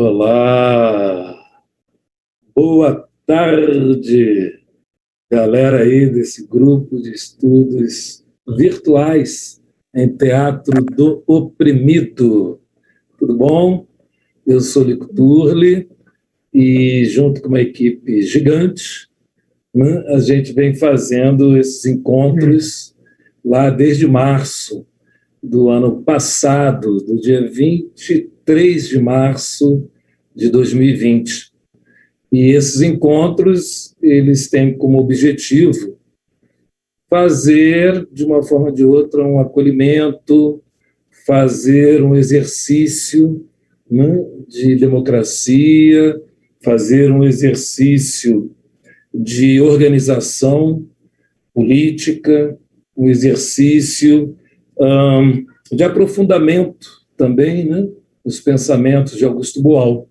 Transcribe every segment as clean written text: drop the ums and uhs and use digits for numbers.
Olá, boa tarde, galera aí desse grupo de estudos virtuais em Teatro do Oprimido. Tudo bom? Eu sou Lico Turli e, junto com uma equipe gigante, né, a gente vem fazendo esses encontros lá desde março do ano passado, do dia 23 de março de 2020. E esses encontros, eles têm como objetivo fazer, de uma forma ou de outra, um acolhimento, fazer um exercício, né, de democracia, fazer um exercício de organização política, um exercício de aprofundamento também, né, nos pensamentos de Augusto Boal.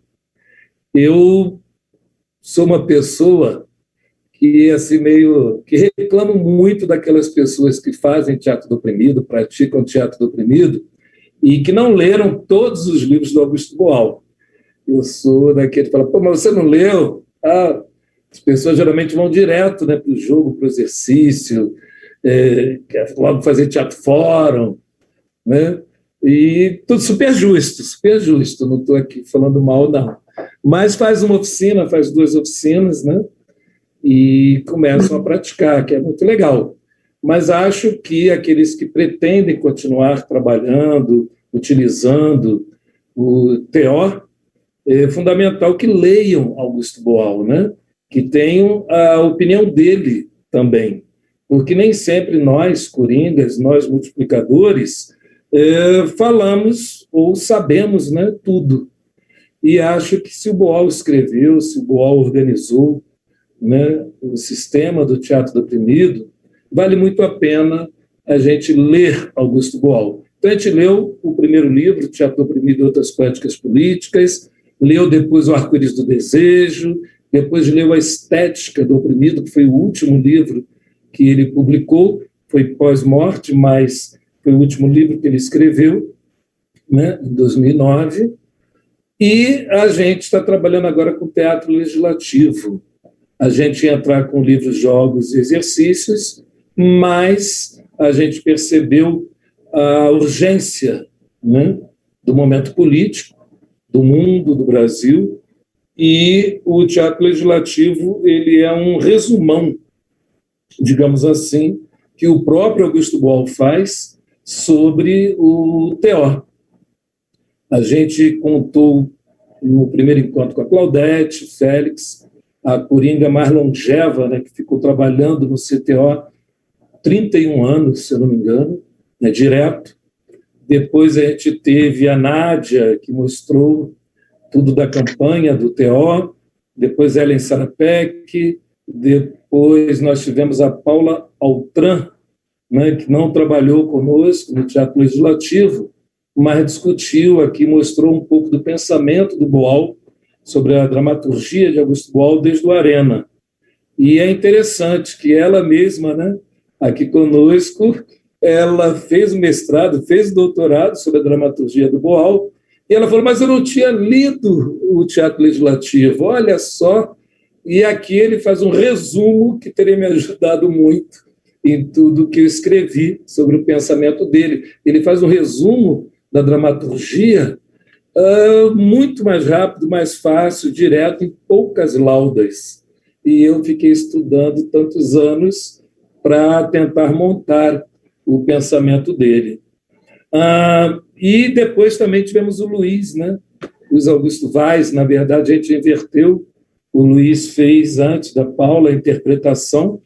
Eu sou uma pessoa que assim meio que reclamo muito daquelas pessoas que fazem teatro do oprimido, praticam teatro do oprimido e que não leram todos os livros do Augusto Boal. Eu sou daquele que fala, pô, mas você não leu? As pessoas geralmente vão direto, né, para o jogo, para o exercício, quer logo fazer teatro fórum, né? E tudo super justo, não estou aqui falando mal, não. Mas faz uma oficina, faz 2 oficinas, né? E começam a praticar, que é muito legal. Mas acho que aqueles que pretendem continuar trabalhando, utilizando o TO, é fundamental que leiam Augusto Boal, né? Que tenham a opinião dele também, porque nem sempre nós, coringas, nós multiplicadores, falamos ou sabemos, né, tudo. E acho que se o Boal escreveu, se o Boal organizou, né, o sistema do teatro do oprimido, vale muito a pena a gente ler Augusto Boal. Então, a gente leu o primeiro livro, Teatro do Oprimido e Outras Práticas Políticas, leu depois o Arco-Íris do Desejo, depois leu A Estética do Oprimido, que foi o último livro que ele publicou, foi pós-morte, mas foi o último livro que ele escreveu, né, em 2009, e a gente está trabalhando agora com teatro legislativo. A gente ia entrar com livros, jogos e exercícios, mas a gente percebeu a urgência, né, do momento político, do mundo, do Brasil, e o teatro legislativo ele é um resumão, digamos assim, que o próprio Augusto Boal faz sobre o TO. A gente contou no primeiro encontro com a Claudete, Félix, a coringa mais longeva, né, que ficou trabalhando no CTO 31 anos, se eu não me engano, né, direto. Depois a gente teve a Nádia, que mostrou tudo da campanha do TO, depois Ellen Sarapec, depois nós tivemos a Paula Altran, né, que não trabalhou conosco no Teatro Legislativo, mas discutiu aqui, mostrou um pouco do pensamento do Boal sobre a dramaturgia de Augusto Boal desde o Arena. E é interessante que ela mesma, né, aqui conosco, ela fez o mestrado, fez o doutorado sobre a dramaturgia do Boal, e ela falou, mas eu não tinha lido o Teatro Legislativo, olha só, e aqui ele faz um resumo que teria me ajudado muito em tudo que eu escrevi sobre o pensamento dele. Ele faz um resumo da dramaturgia muito mais rápido, mais fácil, direto, em poucas laudas. E eu fiquei estudando tantos anos para tentar montar o pensamento dele. E depois também tivemos o Luiz, né? Luiz Augusto Vaz, na verdade, a gente inverteu. O Luiz fez, antes da Paula, a interpretação,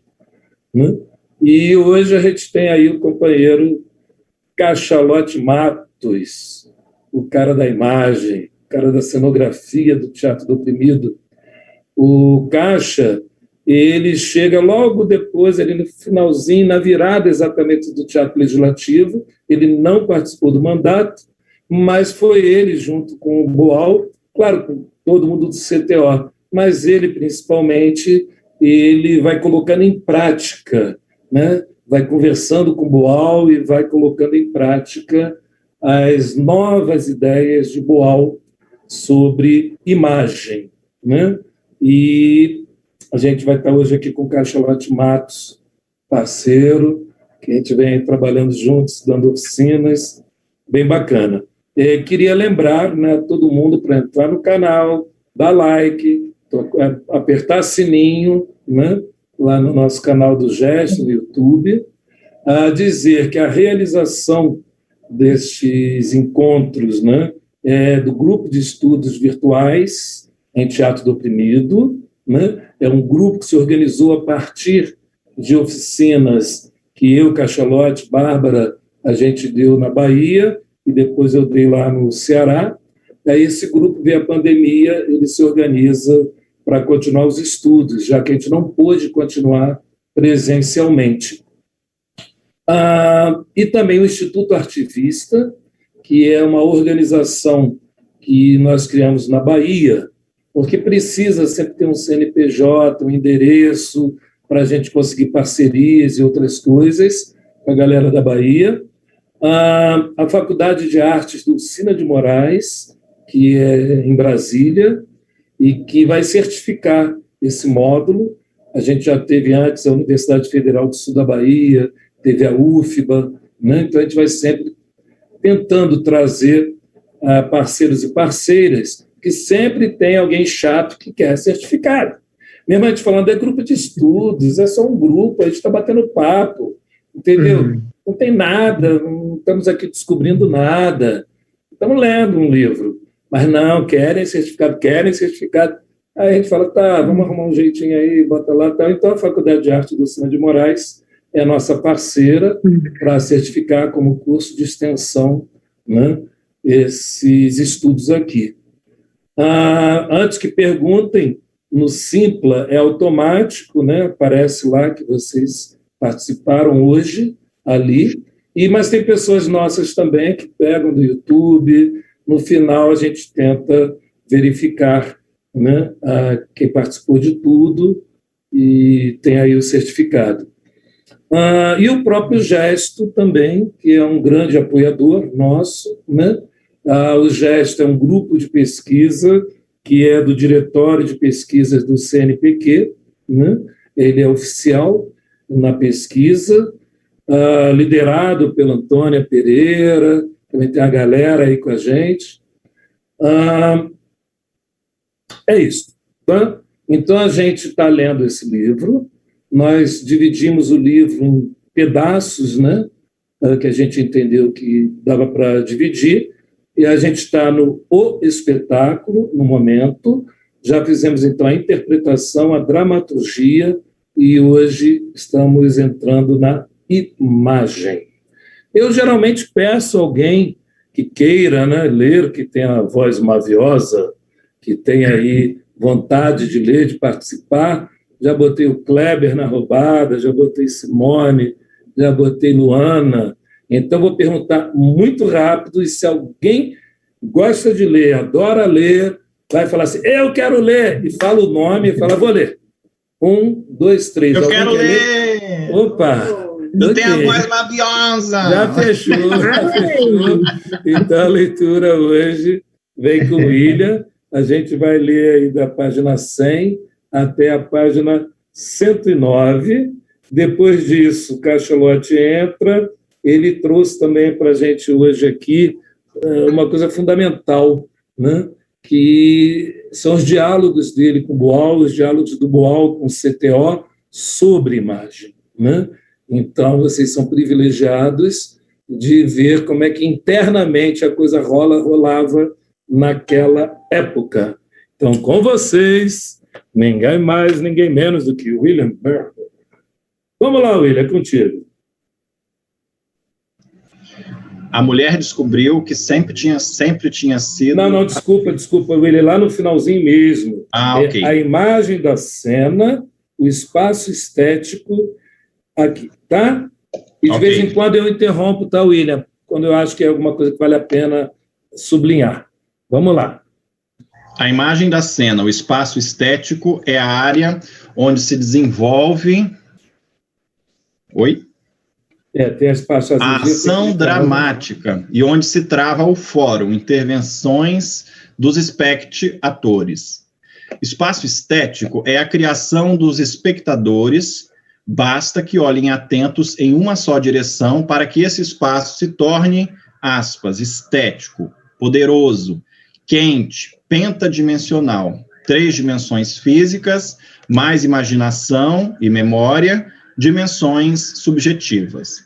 né? E hoje a gente tem aí o companheiro Cachalote Matos, o cara da imagem, o cara da cenografia do Teatro do Oprimido. O Caixa, ele chega logo depois, ali no finalzinho, na virada exatamente do Teatro Legislativo. Ele não participou do mandato, mas foi ele, junto com o Boal, claro, com todo mundo do CTO, mas ele, principalmente, ele vai colocando em prática, né? Vai conversando com o Boal e vai colocando em prática as novas ideias de Boal sobre imagem, né? E a gente vai estar hoje aqui com o Cachalote Matos, parceiro, que a gente vem trabalhando juntos, dando oficinas, bem bacana. Queria lembrar, né, todo mundo para entrar no canal, dar like, apertar sininho, né, lá no nosso canal do Gesto, no YouTube, a dizer que a realização destes encontros, né, é do Grupo de Estudos Virtuais em Teatro do Oprimido, né, é um grupo que se organizou a partir de oficinas que eu, Cachalote, Bárbara, a gente deu na Bahia, e depois eu dei lá no Ceará. Aí esse grupo, via a pandemia, ele se organiza para continuar os estudos, já que a gente não pôde continuar presencialmente. E também o Instituto Artivista, que é uma organização que nós criamos na Bahia, porque precisa sempre ter um CNPJ, um endereço, para a gente conseguir parcerias e outras coisas com a galera da Bahia. A Faculdade de Artes do Sina de Moraes, que é em Brasília, e que vai certificar esse módulo. A gente já teve antes a Universidade Federal do Sul da Bahia, teve a UFBA, né? Então a gente vai sempre tentando trazer parceiros e parceiras, que sempre tem alguém chato que quer certificado. Mesmo a gente falando, é grupo de estudos, é só um grupo, a gente está batendo papo, entendeu? Não tem nada, não estamos aqui descobrindo nada, estamos lendo um livro, mas não, querem certificado. Aí a gente fala, tá, vamos arrumar um jeitinho aí, bota lá, tal. Então a Faculdade de Arte do Sina de Moraes é a nossa parceira para certificar como curso de extensão, né, esses estudos aqui. Antes que perguntem, no Simpla é automático, né? Aparece lá que vocês participaram hoje ali, mas tem pessoas nossas também que pegam do YouTube. No final a gente tenta verificar, né, quem participou de tudo e tem aí o certificado. E o próprio Gesto também, que é um grande apoiador nosso, né? O Gesto é um grupo de pesquisa que é do Diretório de Pesquisas do CNPq, né? Ele é oficial na pesquisa, liderado pela Antônia Pereira, também tem a galera aí com a gente. É isso. Tá? Então, a gente está lendo esse livro, nós dividimos o livro em pedaços, né? Que a gente entendeu que dava para dividir, e a gente está no O Espetáculo, no momento, já fizemos, então, a interpretação, a dramaturgia, e hoje estamos entrando na imagem. Eu geralmente peço a alguém que queira, né, ler, que tenha a voz maviosa, que tenha aí vontade de ler, de participar. Já botei o Kleber na roubada, já botei Simone, já botei Luana. Então, vou perguntar muito rápido, e se alguém gosta de ler, adora ler, vai falar assim, eu quero ler, e fala o nome, e fala, vou ler. 1, 2, 3. Eu quero ler! Opa! Não tem a voz maviosa! Já fechou. Então, a leitura hoje vem com o William. A gente vai ler aí da página 100 até a página 109. Depois disso, o Cachalote entra. Ele trouxe também para a gente hoje aqui uma coisa fundamental, né? Que são os diálogos dele com o Boal, os diálogos do Boal com o CTO sobre imagem, né? Então, vocês são privilegiados de ver como é que internamente a coisa rolava naquela época. Então, com vocês, ninguém mais, ninguém menos do que William Burroughs. Vamos lá, William, é contigo. A mulher descobriu que sempre tinha sido... Não, desculpa, William, lá no finalzinho mesmo. Ok. A imagem da cena, o espaço estético aqui, tá? E de vez em quando eu interrompo, tá, William? Quando eu acho que é alguma coisa que vale a pena sublinhar. Vamos lá. A imagem da cena, o espaço estético, é a área onde se desenvolve... Oi? Tem as partes a ação dramática, e onde se trava o fórum, intervenções dos espectadores. Espaço estético é a criação dos espectadores, basta que olhem atentos em uma só direção para que esse espaço se torne, aspas, estético, poderoso, quente, pentadimensional, 3 dimensões físicas, mais imaginação e memória, dimensões subjetivas.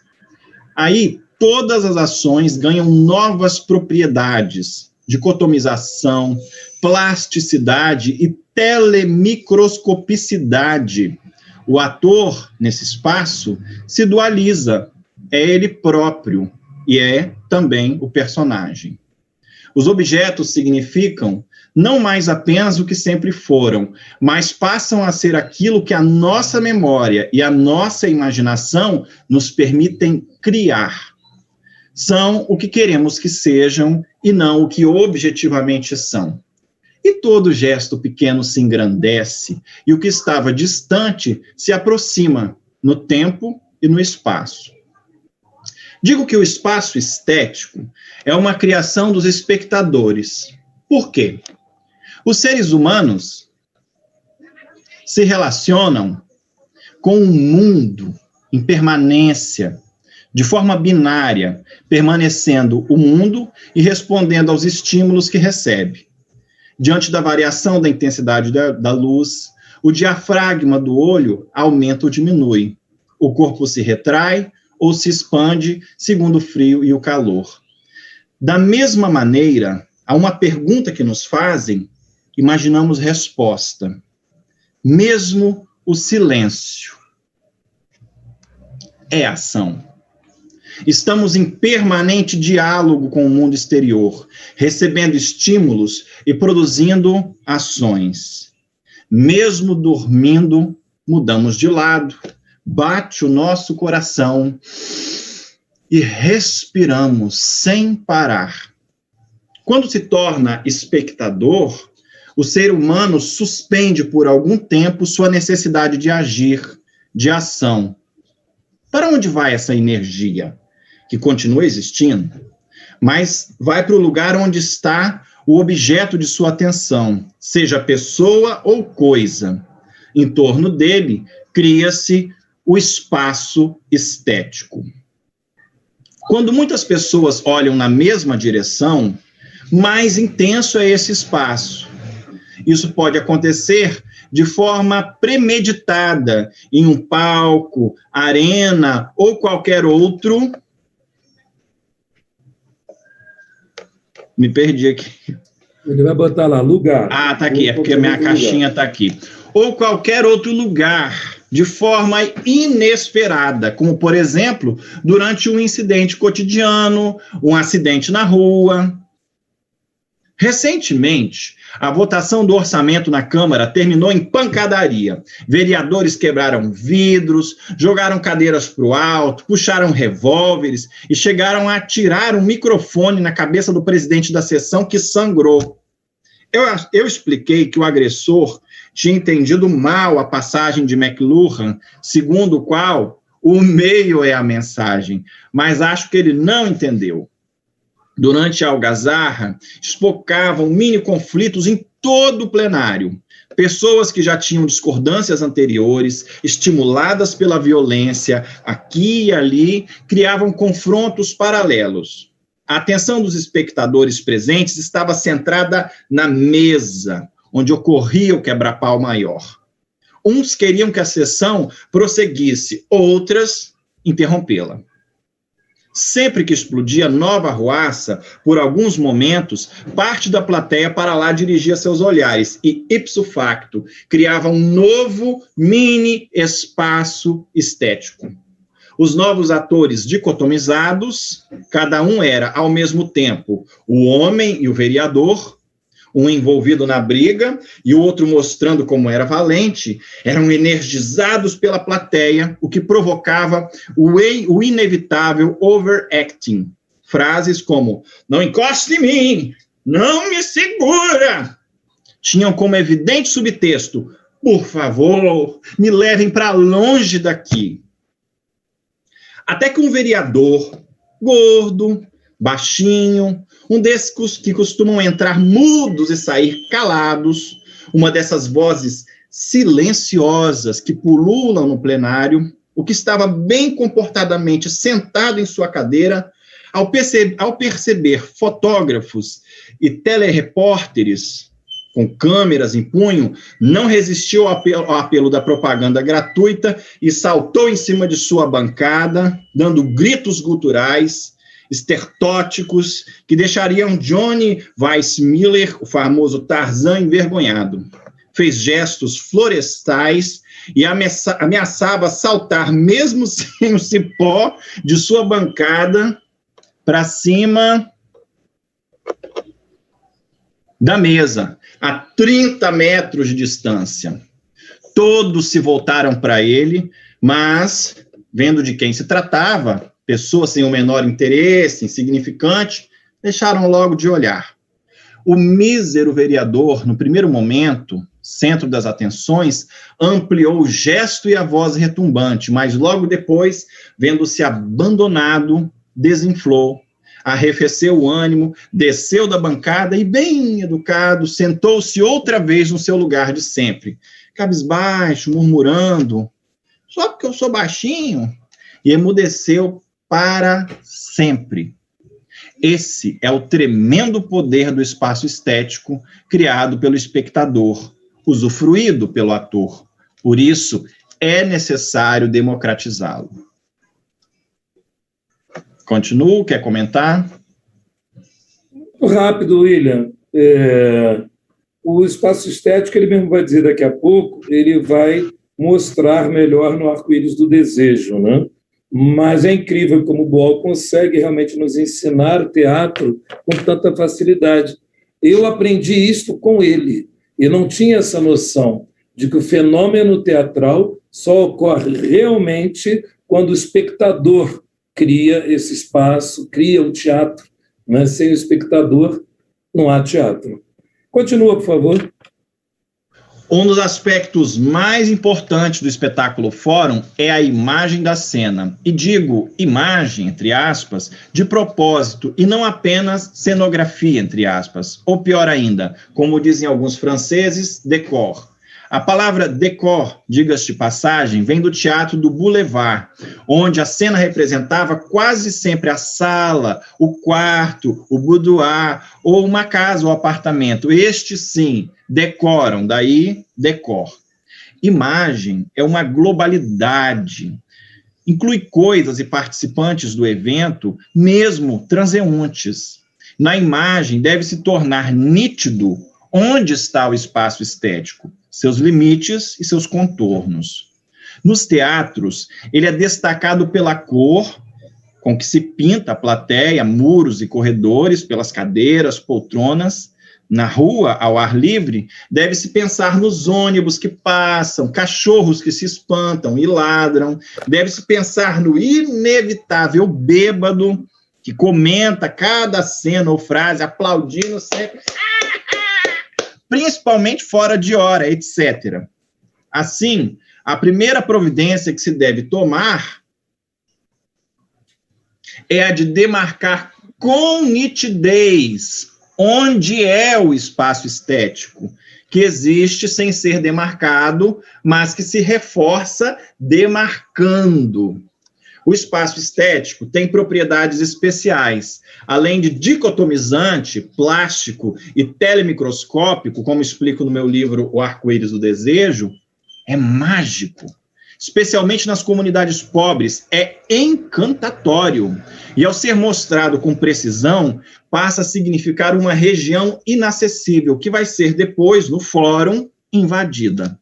Aí, todas as ações ganham novas propriedades, dicotomização, plasticidade e telemicroscopicidade. O ator, nesse espaço, se dualiza, é ele próprio e é também o personagem. Os objetos significam não mais apenas o que sempre foram, mas passam a ser aquilo que a nossa memória e a nossa imaginação nos permitem criar. São o que queremos que sejam e não o que objetivamente são. E todo gesto pequeno se engrandece, e o que estava distante se aproxima no tempo e no espaço. Digo que o espaço estético é uma criação dos espectadores. Por quê? Os seres humanos se relacionam com um mundo em permanência, de forma binária, permanecendo o mundo e respondendo aos estímulos que recebe. Diante da variação da intensidade da luz, o diafragma do olho aumenta ou diminui. O corpo se retrai ou se expande segundo o frio e o calor. Da mesma maneira, a uma pergunta que nos fazem, imaginamos resposta. Mesmo o silêncio é ação. Estamos em permanente diálogo com o mundo exterior, recebendo estímulos e produzindo ações. Mesmo dormindo, mudamos de lado, bate o nosso coração e respiramos sem parar. Quando se torna espectador, o ser humano suspende por algum tempo sua necessidade de agir, de ação. Para onde vai essa energia? Que continua existindo, mas vai para o lugar onde está o objeto de sua atenção, seja pessoa ou coisa. Em torno dele, cria-se o espaço estético. Quando muitas pessoas olham na mesma direção, mais intenso é esse espaço. Isso pode acontecer de forma premeditada, em um palco, arena ou qualquer outro. Me perdi aqui. Ele vai botar lá, lugar. Ah, tá aqui, é porque a minha caixinha tá aqui. Ou qualquer outro lugar, de forma inesperada, como, por exemplo, durante um incidente cotidiano, um acidente na rua. Recentemente, a votação do orçamento na Câmara terminou em pancadaria. Vereadores quebraram vidros, jogaram cadeiras para o alto, puxaram revólveres e chegaram a atirar um microfone na cabeça do presidente da sessão, que sangrou. Eu expliquei que o agressor tinha entendido mal a passagem de McLuhan, segundo o qual o meio é a mensagem, mas acho que ele não entendeu. Durante a algazarra, espocavam mini-conflitos em todo o plenário. Pessoas que já tinham discordâncias anteriores, estimuladas pela violência, aqui e ali, criavam confrontos paralelos. A atenção dos espectadores presentes estava centrada na mesa, onde ocorria o quebra-pau maior. Uns queriam que a sessão prosseguisse, outras interrompê-la. Sempre que explodia nova arruaça, por alguns momentos, parte da plateia para lá dirigia seus olhares e, ipso facto, criava um novo mini-espaço estético. Os novos atores dicotomizados, cada um era, ao mesmo tempo, o homem e o vereador, um envolvido na briga e o outro mostrando como era valente, eram energizados pela plateia, o que provocava o inevitável overacting. Frases como, não encoste em mim, não me segura, tinham como evidente subtexto, por favor, me levem para longe daqui. Até que um vereador, gordo, baixinho, um desses que costumam entrar mudos e sair calados, uma dessas vozes silenciosas que pululam no plenário, o que estava bem comportadamente sentado em sua cadeira, ao perceber fotógrafos e telerepórteres com câmeras em punho, não resistiu ao apelo da propaganda gratuita e saltou em cima de sua bancada, dando gritos guturais, estertóticos, que deixariam Johnny Weissmuller, o famoso Tarzan, envergonhado. Fez gestos florestais e ameaçava saltar, mesmo sem o cipó de sua bancada, para cima da mesa, a 30 metros de distância. Todos se voltaram para ele, mas, vendo de quem se tratava, pessoa sem o menor interesse, insignificante, deixaram logo de olhar. O mísero vereador, no primeiro momento, centro das atenções, ampliou o gesto e a voz retumbante, mas logo depois, vendo-se abandonado, desinflou, arrefeceu o ânimo, desceu da bancada e, bem educado, sentou-se outra vez no seu lugar de sempre, cabisbaixo, murmurando, só porque eu sou baixinho, e emudeceu para sempre. Esse é o tremendo poder do espaço estético criado pelo espectador, usufruído pelo ator. Por isso, é necessário democratizá-lo. Continuo, quer comentar? Rápido, William. O espaço estético, ele mesmo vai dizer daqui a pouco, ele vai mostrar melhor no arco-íris do desejo, né? Mas é incrível como o Boal consegue realmente nos ensinar o teatro com tanta facilidade. Eu aprendi isto com ele, e não tinha essa noção de que o fenômeno teatral só ocorre realmente quando o espectador cria esse espaço, cria um teatro, né? Sem o espectador, não há teatro. Continua, por favor. Um dos aspectos mais importantes do espetáculo Fórum é a imagem da cena. E digo imagem, entre aspas, de propósito, e não apenas cenografia, entre aspas. Ou pior ainda, como dizem alguns franceses, décor. A palavra décor, diga-se de passagem, vem do teatro do Boulevard, onde a cena representava quase sempre a sala, o quarto, o boudoir, ou uma casa ou apartamento. Este, sim, decoram, daí decor. Imagem é uma globalidade, inclui coisas e participantes do evento, mesmo transeuntes. Na imagem deve se tornar nítido onde está o espaço estético, seus limites e seus contornos. Nos teatros, ele é destacado pela cor com que se pinta a plateia, muros e corredores, pelas cadeiras, poltronas. Na rua, ao ar livre, deve-se pensar nos ônibus que passam, cachorros que se espantam e ladram, deve-se pensar no inevitável bêbado que comenta cada cena ou frase, aplaudindo sempre, principalmente fora de hora, etc. Assim, a primeira providência que se deve tomar é a de demarcar com nitidez onde é o espaço estético, que existe sem ser demarcado, mas que se reforça demarcando. O espaço estético tem propriedades especiais, além de dicotomizante, plástico e telemicroscópico, como explico no meu livro O Arco-Íris do Desejo, é mágico. Especialmente nas comunidades pobres, é encantatório. E ao ser mostrado com precisão, passa a significar uma região inacessível, que vai ser depois, no fórum, invadida.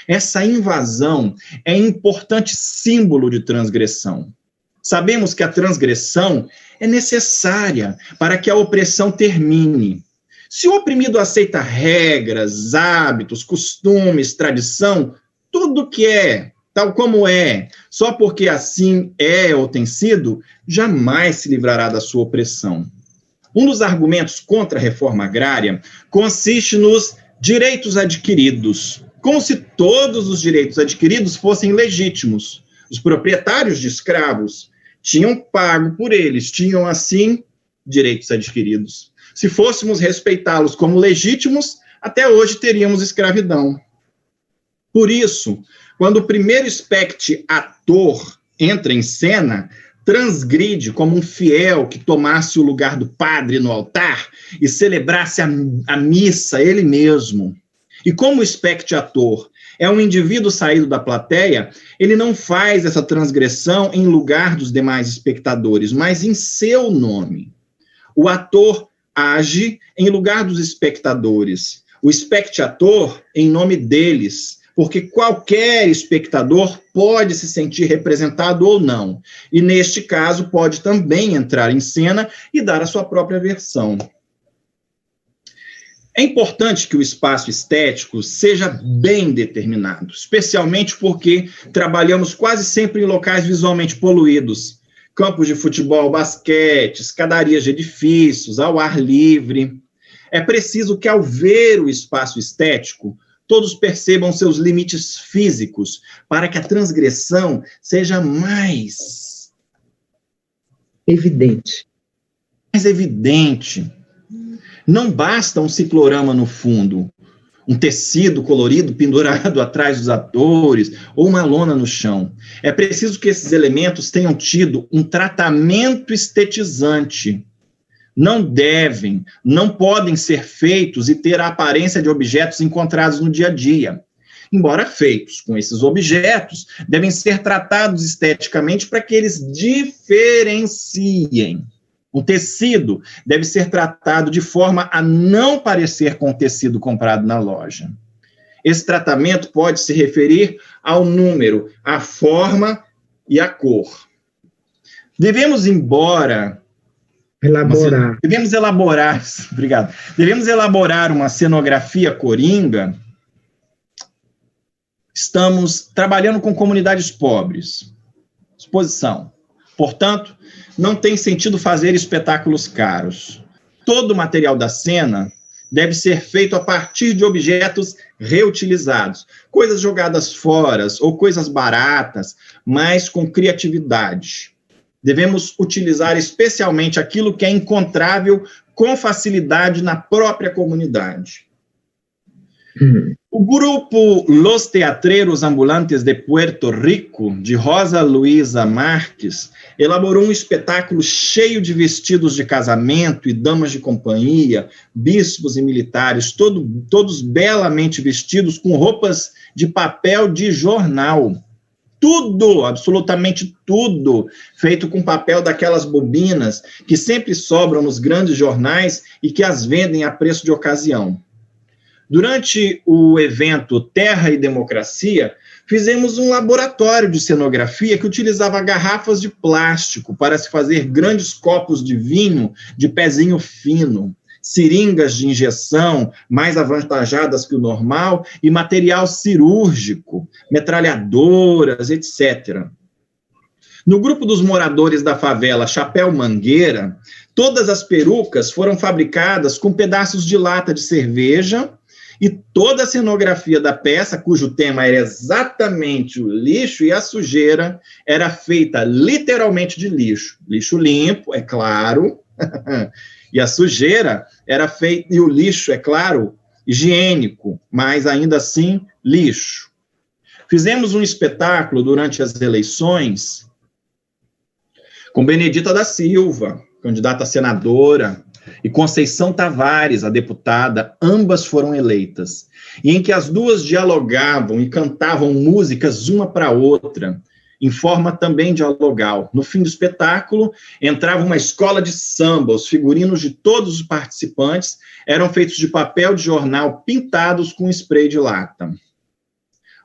Essa invasão é importante símbolo de transgressão. Sabemos que a transgressão é necessária para que a opressão termine. Se o oprimido aceita regras, hábitos, costumes, tradição, tudo que é, tal como é, só porque assim é ou tem sido, jamais se livrará da sua opressão. Um dos argumentos contra a reforma agrária consiste nos direitos adquiridos, como se todos os direitos adquiridos fossem legítimos. Os proprietários de escravos tinham pago por eles, tinham, assim, direitos adquiridos. Se fôssemos respeitá-los como legítimos, até hoje teríamos escravidão. Por isso, quando o primeiro especte-ator entra em cena, transgride como um fiel que tomasse o lugar do padre no altar e celebrasse a missa ele mesmo. E como o especte-ator é um indivíduo saído da plateia, ele não faz essa transgressão em lugar dos demais espectadores, mas em seu nome. O ator age em lugar dos espectadores, o especte-ator em nome deles, porque qualquer espectador pode se sentir representado ou não, e neste caso pode também entrar em cena e dar a sua própria versão. É importante que o espaço estético seja bem determinado, especialmente porque trabalhamos quase sempre em locais visualmente poluídos, campos de futebol, basquete, escadarias de edifícios, ao ar livre. É preciso que, ao ver o espaço estético, todos percebam seus limites físicos, para que a transgressão seja mais evidente. Não basta um ciclorama no fundo, um tecido colorido pendurado atrás dos atores, ou uma lona no chão. É preciso que esses elementos tenham tido um tratamento estetizante. Não podem ser feitos e ter a aparência de objetos encontrados no dia a dia. Embora feitos com esses objetos, devem ser tratados esteticamente para que eles diferenciem. O tecido deve ser tratado de forma a não parecer com o tecido comprado na loja. Esse tratamento pode se referir ao número, à forma e à cor. Devemos elaborar uma cenografia coringa. Estamos trabalhando com comunidades pobres. Exposição. Portanto, não tem sentido fazer espetáculos caros. Todo o material da cena deve ser feito a partir de objetos reutilizados, coisas jogadas fora ou coisas baratas, mas com criatividade. Devemos utilizar especialmente aquilo que é encontrável com facilidade na própria comunidade. O grupo Los Teatreros Ambulantes de Puerto Rico, de Rosa Luisa Marques, elaborou um espetáculo cheio de vestidos de casamento e damas de companhia, bispos e militares, todos belamente vestidos com roupas de papel de jornal. Tudo, absolutamente tudo, feito com papel daquelas bobinas que sempre sobram nos grandes jornais e que as vendem a preço de ocasião. Durante o evento Terra e Democracia, fizemos um laboratório de cenografia que utilizava garrafas de plástico para se fazer grandes copos de vinho de pezinho fino, seringas de injeção mais avantajadas que o normal e material cirúrgico, metralhadoras, etc. No grupo dos moradores da favela Chapéu Mangueira, todas as perucas foram fabricadas com pedaços de lata de cerveja e toda a cenografia da peça, cujo tema era exatamente o lixo e a sujeira, era feita literalmente de lixo. Lixo limpo, é claro, e a sujeira era feita, e o lixo, é claro, higiênico, mas ainda assim lixo. Fizemos um espetáculo durante as eleições com Benedita da Silva, candidata a senadora, e Conceição Tavares, a deputada, ambas foram eleitas, e em que as duas dialogavam e cantavam músicas uma para a outra, em forma também dialogal. No fim do espetáculo, entrava uma escola de samba, os figurinos de todos os participantes eram feitos de papel de jornal pintados com spray de lata.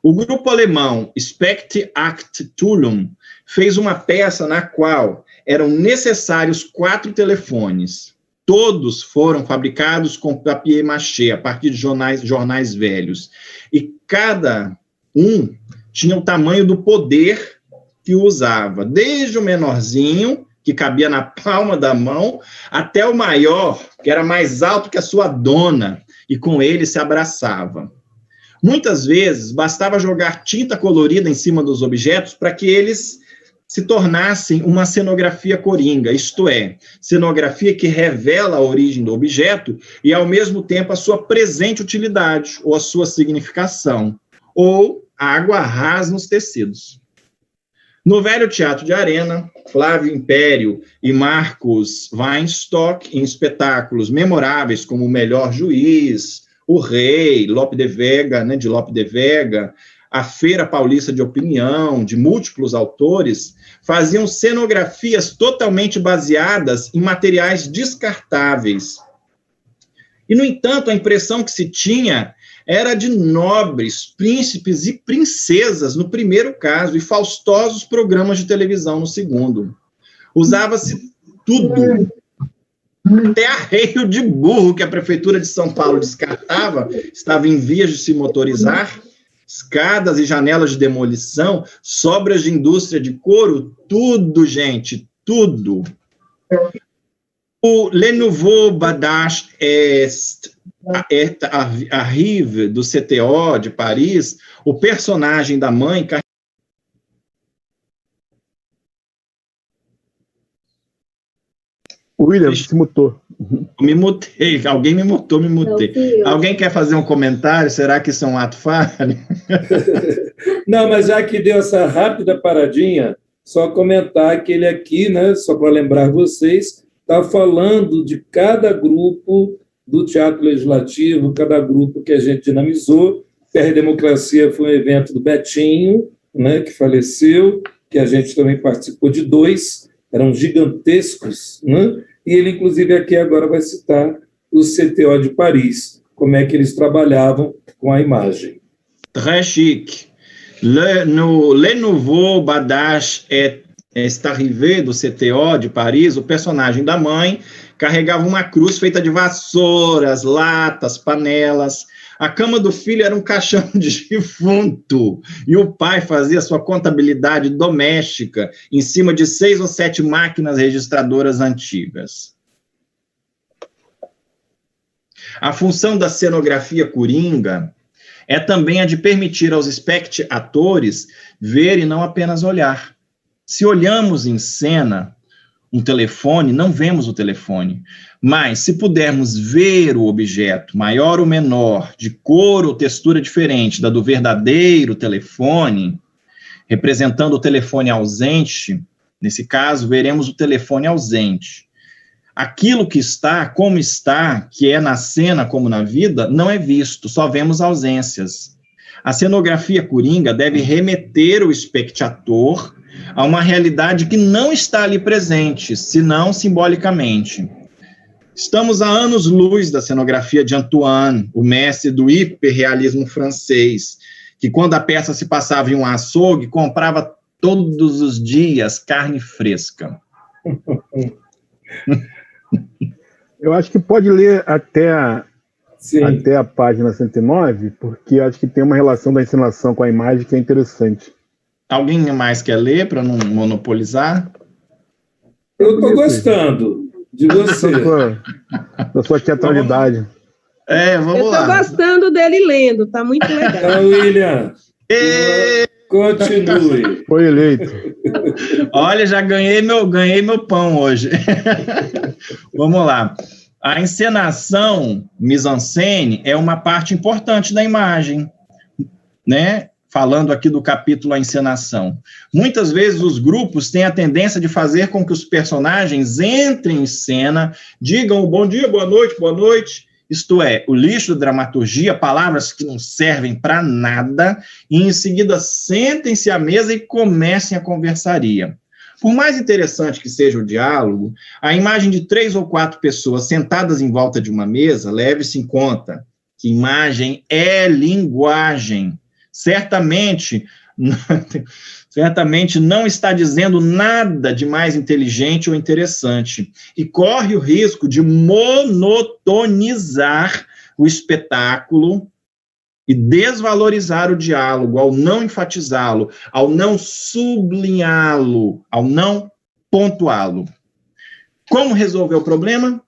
O grupo alemão Specht Act Tulum fez uma peça na qual eram necessários 4 telefones. Todos foram fabricados com papier-mâché, a partir de jornais velhos. E cada um tinha o tamanho do poder que usava, desde o menorzinho, que cabia na palma da mão, até o maior, que era mais alto que a sua dona, e com ele se abraçava. Muitas vezes, bastava jogar tinta colorida em cima dos objetos para que eles se tornassem uma cenografia coringa, isto é, cenografia que revela a origem do objeto e, ao mesmo tempo, a sua presente utilidade ou a sua significação, ou água rasa nos tecidos. No velho teatro de arena, Flávio Império e Marcos Weinstock, em espetáculos memoráveis como O Melhor Juiz, O Rei, Lope de Vega, de Lope de Vega, a Feira Paulista de Opinião, de múltiplos autores, faziam cenografias totalmente baseadas em materiais descartáveis. E, no entanto, a impressão que se tinha era de nobres, príncipes e princesas no primeiro caso, e faustosos programas de televisão no segundo. Usava-se tudo, até arreio de burro que a Prefeitura de São Paulo descartava, estava em vias de se motorizar, escadas e janelas de demolição, sobras de indústria de couro, tudo, gente, tudo. O Le Nouveau Badage arrive do CTO de Paris, o personagem da mãe... William, se mutou. Me mutei, alguém me mutou, me mutei. Alguém quer fazer um comentário? Será que isso é um ato falho? Não, mas já que deu essa rápida paradinha, só comentar que ele aqui, só para lembrar vocês, está falando de cada grupo do Teatro Legislativo, cada grupo que a gente dinamizou. Terra e Democracia foi um evento do Betinho, que faleceu, que a gente também participou de 2, eram gigantescos, e ele, inclusive, aqui agora vai citar o CTO de Paris, como é que eles trabalhavam com a imagem. Très chic. Le Nouveau Badage est arrivé do CTO de Paris, o personagem da mãe carregava uma cruz feita de vassouras, latas, panelas. A cama do filho era um caixão de defunto, e o pai fazia sua contabilidade doméstica em cima de 6 ou 7 máquinas registradoras antigas. A função da cenografia coringa é também a de permitir aos espectadores ver e não apenas olhar. Se olhamos em cena um telefone, não vemos o telefone, mas se pudermos ver o objeto, maior ou menor, de cor ou textura diferente da do verdadeiro telefone, representando o telefone ausente, nesse caso, veremos o telefone ausente. Aquilo que está, como está, que é na cena como na vida, não é visto, só vemos ausências. A cenografia coringa deve remeter o espectador a uma realidade que não está ali presente, senão simbolicamente. Estamos a anos-luz da cenografia de Antoine, o mestre do hiperrealismo francês, que quando a peça se passava em um açougue, comprava todos os dias carne fresca. Eu acho que pode ler até a página 109, porque acho que tem uma relação da encenação com a imagem que é interessante. Alguém mais quer ler para não monopolizar? Eu estou gostando de você. Da sua teatralidade. Vamos lá. Eu estou gostando dele lendo, está muito legal. William, continue. Foi eleito. Olha, já ganhei meu pão hoje. Vamos lá. A encenação, mise-en-scène, é uma parte importante da imagem, Falando aqui do capítulo A Encenação. Muitas vezes os grupos têm a tendência de fazer com que os personagens entrem em cena, digam bom dia, boa noite, isto é, o lixo da dramaturgia, palavras que não servem para nada, e em seguida sentem-se à mesa e comecem a conversaria. Por mais interessante que seja o diálogo, a imagem de 3 ou 4 pessoas sentadas em volta de uma mesa, leve-se em conta que imagem é linguagem. Certamente não está dizendo nada de mais inteligente ou interessante, e corre o risco de monotonizar o espetáculo e desvalorizar o diálogo, ao não enfatizá-lo, ao não sublinhá-lo, ao não pontuá-lo. Como resolver o problema?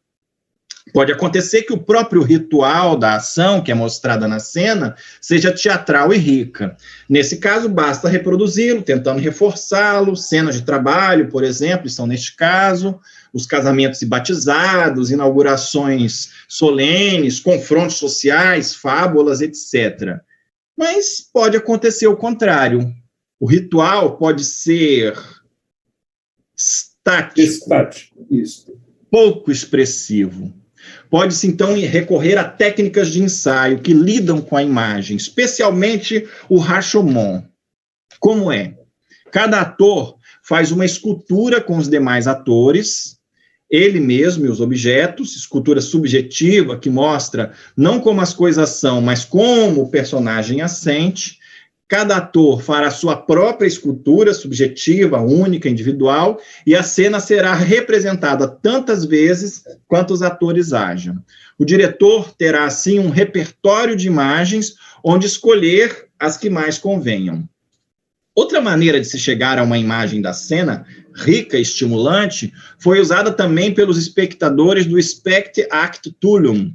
Pode acontecer que o próprio ritual da ação, que é mostrada na cena, seja teatral e rica. Nesse caso, basta reproduzi-lo, tentando reforçá-lo. Cenas de trabalho, por exemplo, estão neste caso. Os casamentos e batizados, inaugurações solenes, confrontos sociais, fábulas, etc. Mas pode acontecer o contrário. O ritual pode ser estático, isso. Pouco expressivo. Pode-se, então, recorrer a técnicas de ensaio que lidam com a imagem, especialmente o Rashomon. Como é? Cada ator faz uma escultura com os demais atores, ele mesmo e os objetos, escultura subjetiva que mostra não como as coisas são, mas como o personagem as sente. Cada ator fará sua própria escultura subjetiva, única, individual, e a cena será representada tantas vezes quanto os atores hajam. O diretor terá, assim, um repertório de imagens onde escolher as que mais convenham. Outra maneira de se chegar a uma imagem da cena, rica e estimulante, foi usada também pelos espectadores do Specte Act Tullum.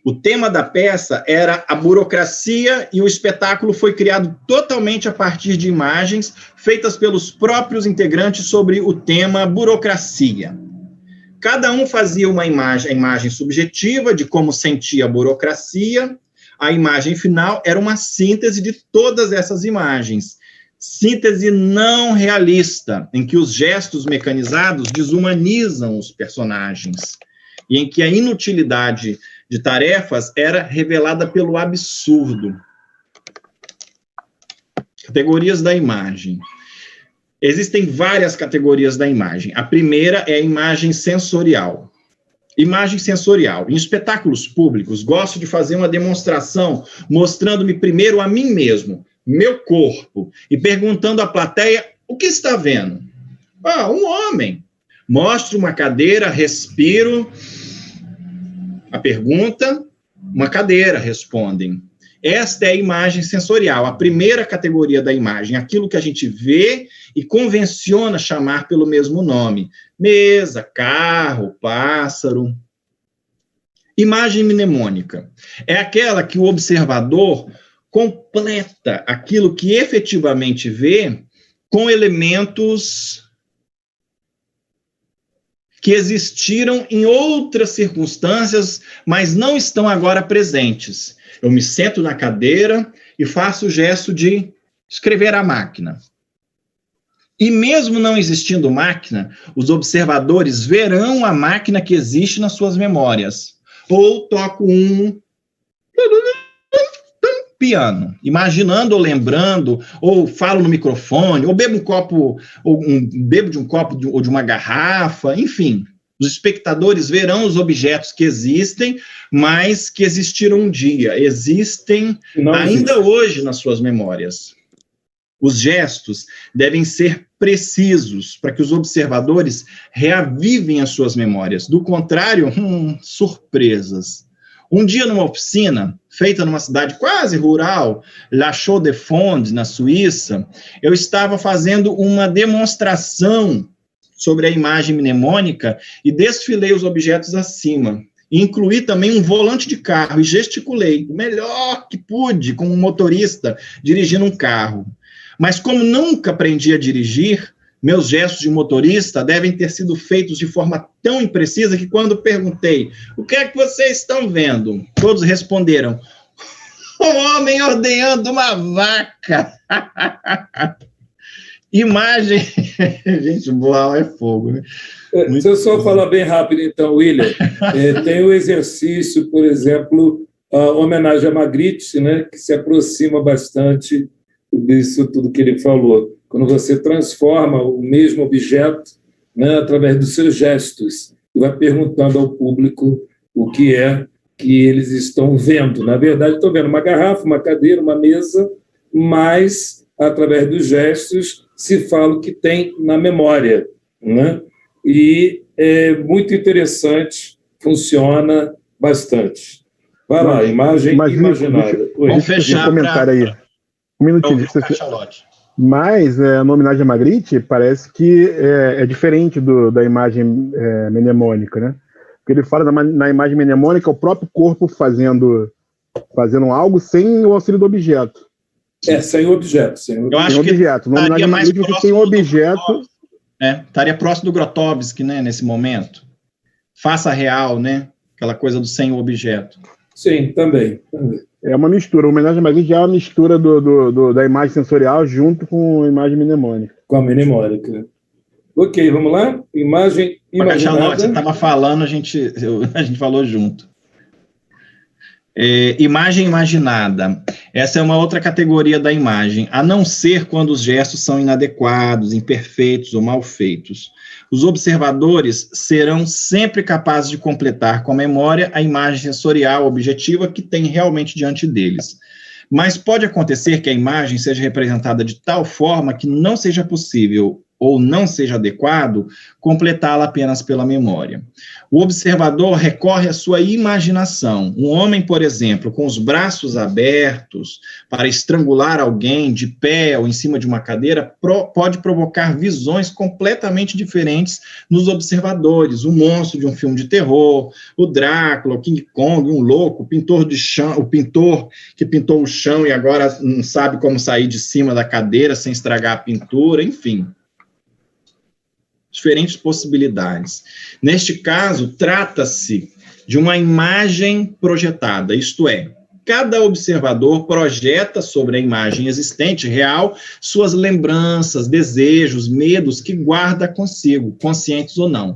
O tema da peça era a burocracia e o espetáculo foi criado totalmente a partir de imagens feitas pelos próprios integrantes sobre o tema burocracia. Cada um fazia uma imagem, a imagem subjetiva de como sentia a burocracia. A imagem final era uma síntese de todas essas imagens. Síntese não realista, em que os gestos mecanizados desumanizam os personagens e em que a inutilidade de tarefas era revelada pelo absurdo. Categorias da imagem. Existem várias categorias da imagem. A primeira é a imagem sensorial. Imagem sensorial. Em espetáculos públicos, gosto de fazer uma demonstração mostrando-me primeiro a mim mesmo, meu corpo, e perguntando à plateia o que está vendo. Ah, um homem. Mostro uma cadeira, respiro. A pergunta, uma cadeira, respondem. Esta é a imagem sensorial, a primeira categoria da imagem, aquilo que a gente vê e convenciona chamar pelo mesmo nome. Mesa, carro, pássaro. Imagem mnemônica. É aquela que o observador completa aquilo que efetivamente vê com elementos que existiram em outras circunstâncias, mas não estão agora presentes. Eu me sento na cadeira e faço o gesto de escrever à máquina. E mesmo não existindo máquina, os observadores verão a máquina que existe nas suas memórias. Ou toco um piano, imaginando ou lembrando, ou falo no microfone, ou bebo um copo, bebo de um copo ou de uma garrafa, enfim. Os espectadores verão os objetos que existem, mas que existiram um dia, existem ainda hoje nas suas memórias. Os gestos devem ser precisos para que os observadores reavivem as suas memórias. Do contrário, surpresas. Um dia, numa oficina, feita numa cidade quase rural, La Chaux-de-Fonds, na Suíça, eu estava fazendo uma demonstração sobre a imagem mnemônica e desfilei os objetos acima. Incluí também um volante de carro e gesticulei o melhor que pude como um motorista dirigindo um carro. Mas como nunca aprendi a dirigir, meus gestos de motorista devem ter sido feitos de forma tão imprecisa que quando perguntei, o que é que vocês estão vendo? Todos responderam, um homem ordenhando uma vaca. Imagem, gente, boa é fogo, né? Se eu só falar bem rápido, então, William, tem o exercício, por exemplo, a homenagem a Magritte, né, que se aproxima bastante disso tudo que ele falou. Quando você transforma o mesmo objeto, né, através dos seus gestos, e vai perguntando ao público o que é que eles estão vendo. Na verdade, estão vendo uma garrafa, uma cadeira, uma mesa, mas, através dos gestos, se fala o que tem na memória, né? E é muito interessante, funciona bastante. Vai lá, imagem imaginária. Vamos fechar um comentário aí. Um minutinho. Mas, na homenagem a Magritte, parece que é diferente da imagem mnemônica, né? Porque ele fala na imagem mnemônica o próprio corpo fazendo algo sem o auxílio do objeto. Sem o objeto. Eu acho que objeto. No estaria mais você tem um objeto. Estaria próximo do Grotowski, né, nesse momento. Faça real, né? Aquela coisa do sem o objeto. Sim, também. É uma mistura. O homenagem a Magritte já é uma mistura da imagem sensorial junto com a imagem mnemônica. Com a mnemônica. Ok, vamos lá? Imagem imaginada. Você estava falando, a gente falou junto. Imagem imaginada. Essa é uma outra categoria da imagem, a não ser quando os gestos são inadequados, imperfeitos ou mal feitos. Os observadores serão sempre capazes de completar com a memória a imagem sensorial objetiva que tem realmente diante deles. Mas pode acontecer que a imagem seja representada de tal forma que não seja possível ou não seja adequado completá-la apenas pela memória. O observador recorre à sua imaginação. Um homem, por exemplo, com os braços abertos para estrangular alguém de pé ou em cima de uma cadeira, pode provocar visões completamente diferentes nos observadores. O monstro de um filme de terror, o Drácula, o King Kong, um louco, o pintor que pintou o chão e agora não sabe como sair de cima da cadeira sem estragar a pintura, enfim. Diferentes possibilidades. Neste caso, trata-se de uma imagem projetada, isto é, cada observador projeta sobre a imagem existente, real, suas lembranças, desejos, medos que guarda consigo, conscientes ou não.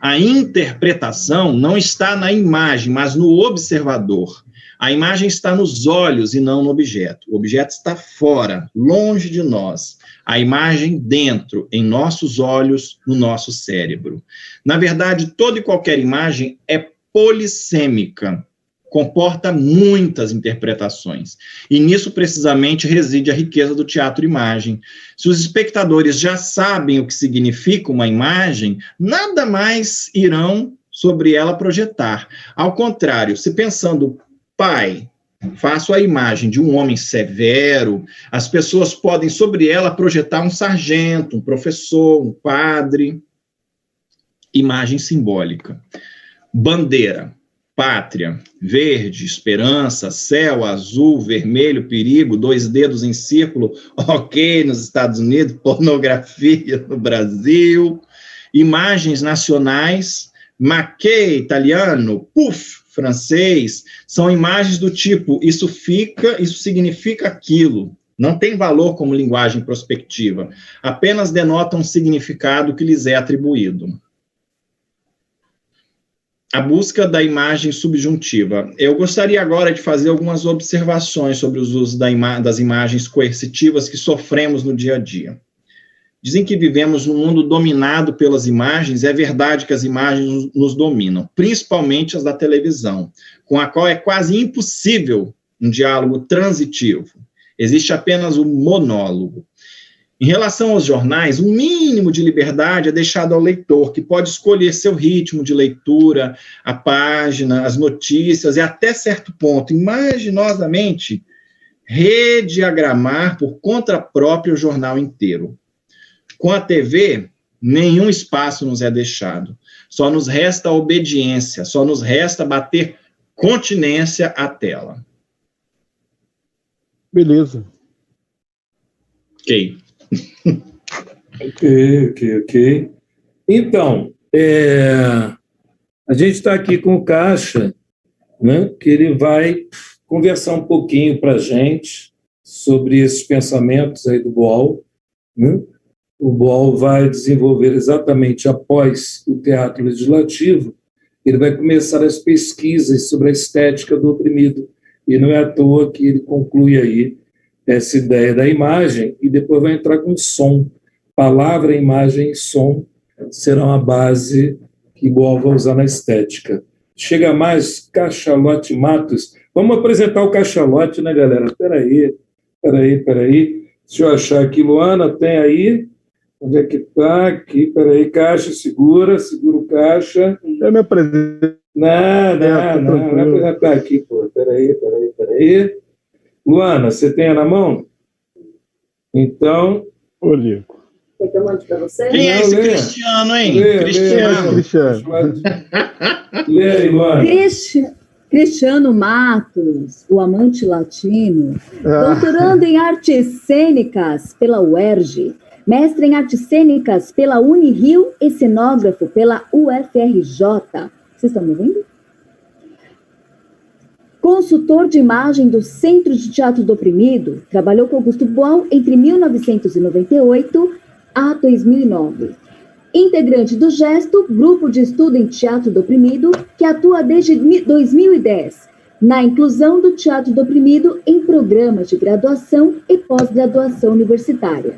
A interpretação não está na imagem, mas no observador. A imagem está nos olhos e não no objeto. O objeto está fora, longe de nós. A imagem dentro, em nossos olhos, no nosso cérebro. Na verdade, toda e qualquer imagem é polissêmica, comporta muitas interpretações. E nisso, precisamente, reside a riqueza do teatro-imagem. Se os espectadores já sabem o que significa uma imagem, nada mais irão sobre ela projetar. Ao contrário, se pensando, pai, faço a imagem de um homem severo, as pessoas podem sobre ela projetar um sargento, um professor, um padre. Imagem simbólica. Bandeira, pátria, verde, esperança, céu, azul, vermelho, perigo, 2 dedos em círculo, ok, nos Estados Unidos, pornografia no Brasil. Imagens nacionais, maquê, italiano, puff, francês, são imagens do tipo, isso significa aquilo. Não tem valor como linguagem prospectiva, apenas denotam um significado que lhes é atribuído. A busca da imagem subjuntiva. Eu gostaria agora de fazer algumas observações sobre os usos das imagens coercitivas que sofremos no dia a dia. Dizem que vivemos num mundo dominado pelas imagens, é verdade que as imagens nos dominam, principalmente as da televisão, com a qual é quase impossível um diálogo transitivo. Existe apenas o monólogo. Em relação aos jornais, um mínimo de liberdade é deixado ao leitor, que pode escolher seu ritmo de leitura, a página, as notícias, e até certo ponto, imaginosamente, rediagramar por conta própria o jornal inteiro. Com a TV, nenhum espaço nos é deixado. Só nos resta a obediência, só nos resta bater continência à tela. Beleza. Ok. Ok. Então, a gente está aqui com o Caixa, né, que ele vai conversar um pouquinho para a gente sobre esses pensamentos aí do Boal, né? O Boal vai desenvolver exatamente após o teatro legislativo, ele vai começar as pesquisas sobre a estética do oprimido, e não é à toa que ele conclui aí essa ideia da imagem, e depois vai entrar com som. Palavra, imagem e som serão a base que Boal vai usar na estética. Chega mais Cachalote Matos. Vamos apresentar o Cachalote, né, galera? Espera aí. Deixa eu achar aqui. Luana, tem aí? Onde é que está? Aqui, peraí, Caixa, segura o Caixa. Eu me apresento. Não, vai apresentar aqui, pô. Peraí. Luana, você tem na mão? Então, Ô, Lico. Quer que eu mande para você? Quem é esse Cristiano, hein? Cristiano. Lê aí, Luana. Cristiano Matos, o amante latino, doutorando em artes cênicas pela UERJ, mestre em artes cênicas pela Unirio e cenógrafo pela UFRJ. Vocês estão me ouvindo? Consultor de imagem do Centro de Teatro do Oprimido, trabalhou com Augusto Boal entre 1998 a 2009. Integrante do Gesto, grupo de estudo em teatro do oprimido, que atua desde 2010 na inclusão do teatro do oprimido em programas de graduação e pós-graduação universitária.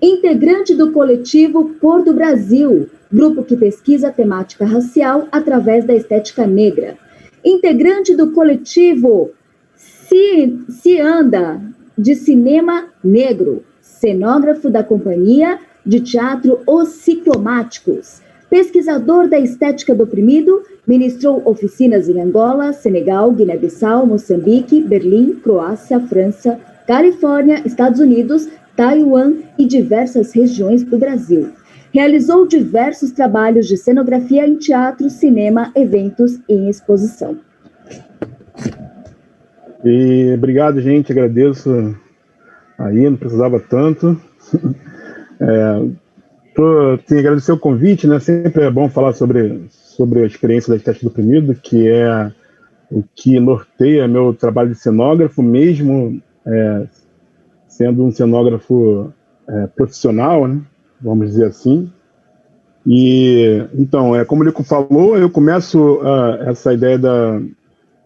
Integrante do coletivo Cor do Brasil, grupo que pesquisa a temática racial através da estética negra. Integrante do coletivo Se Anda, de cinema negro, cenógrafo da companhia de teatro Os Ciclomáticos, pesquisador da estética do oprimido, ministrou oficinas em Angola, Senegal, Guiné-Bissau, Moçambique, Berlim, Croácia, França, Califórnia, Estados Unidos, Taiwan e diversas regiões do Brasil. Realizou diversos trabalhos de cenografia em teatro, cinema, eventos e em exposição. E obrigado, gente, agradeço aí, não precisava tanto. Tenho que agradecer o convite, né? Sempre é bom falar sobre a experiência da estética do oprimido, que é o que norteia meu trabalho de cenógrafo, mesmo sendo um cenógrafo profissional, né? Vamos dizer assim. E então, como o Lico falou, eu começo essa ideia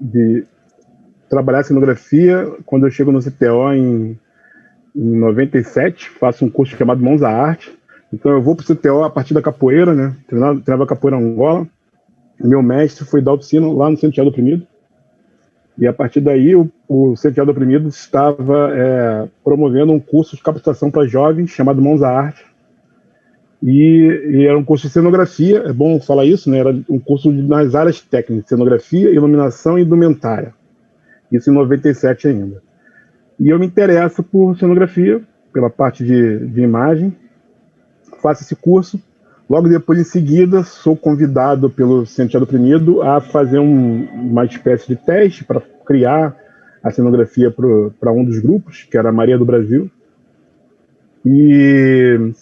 de trabalhar cenografia quando eu chego no CTO em 97, faço um curso chamado Mãos à Arte. Então eu vou para o CTO a partir da capoeira, né? Treinava capoeira em Angola. Meu mestre foi dar oficina lá no Centro de Teatro do Oprimido. E a partir daí o Centro de Teatro do Oprimido estava promovendo um curso de capacitação para jovens chamado Mãos à Arte. E era um curso de cenografia, é bom falar isso, né? Era um curso nas áreas técnicas, cenografia, iluminação e indumentária. Isso em 97 ainda. E eu me interesso por cenografia, pela parte de imagem, faço esse curso. Logo depois, em seguida, sou convidado pelo Centro de Teatro do Oprimido a fazer uma espécie de teste para criar a cenografia para um dos grupos, que era a Maria do Brasil. E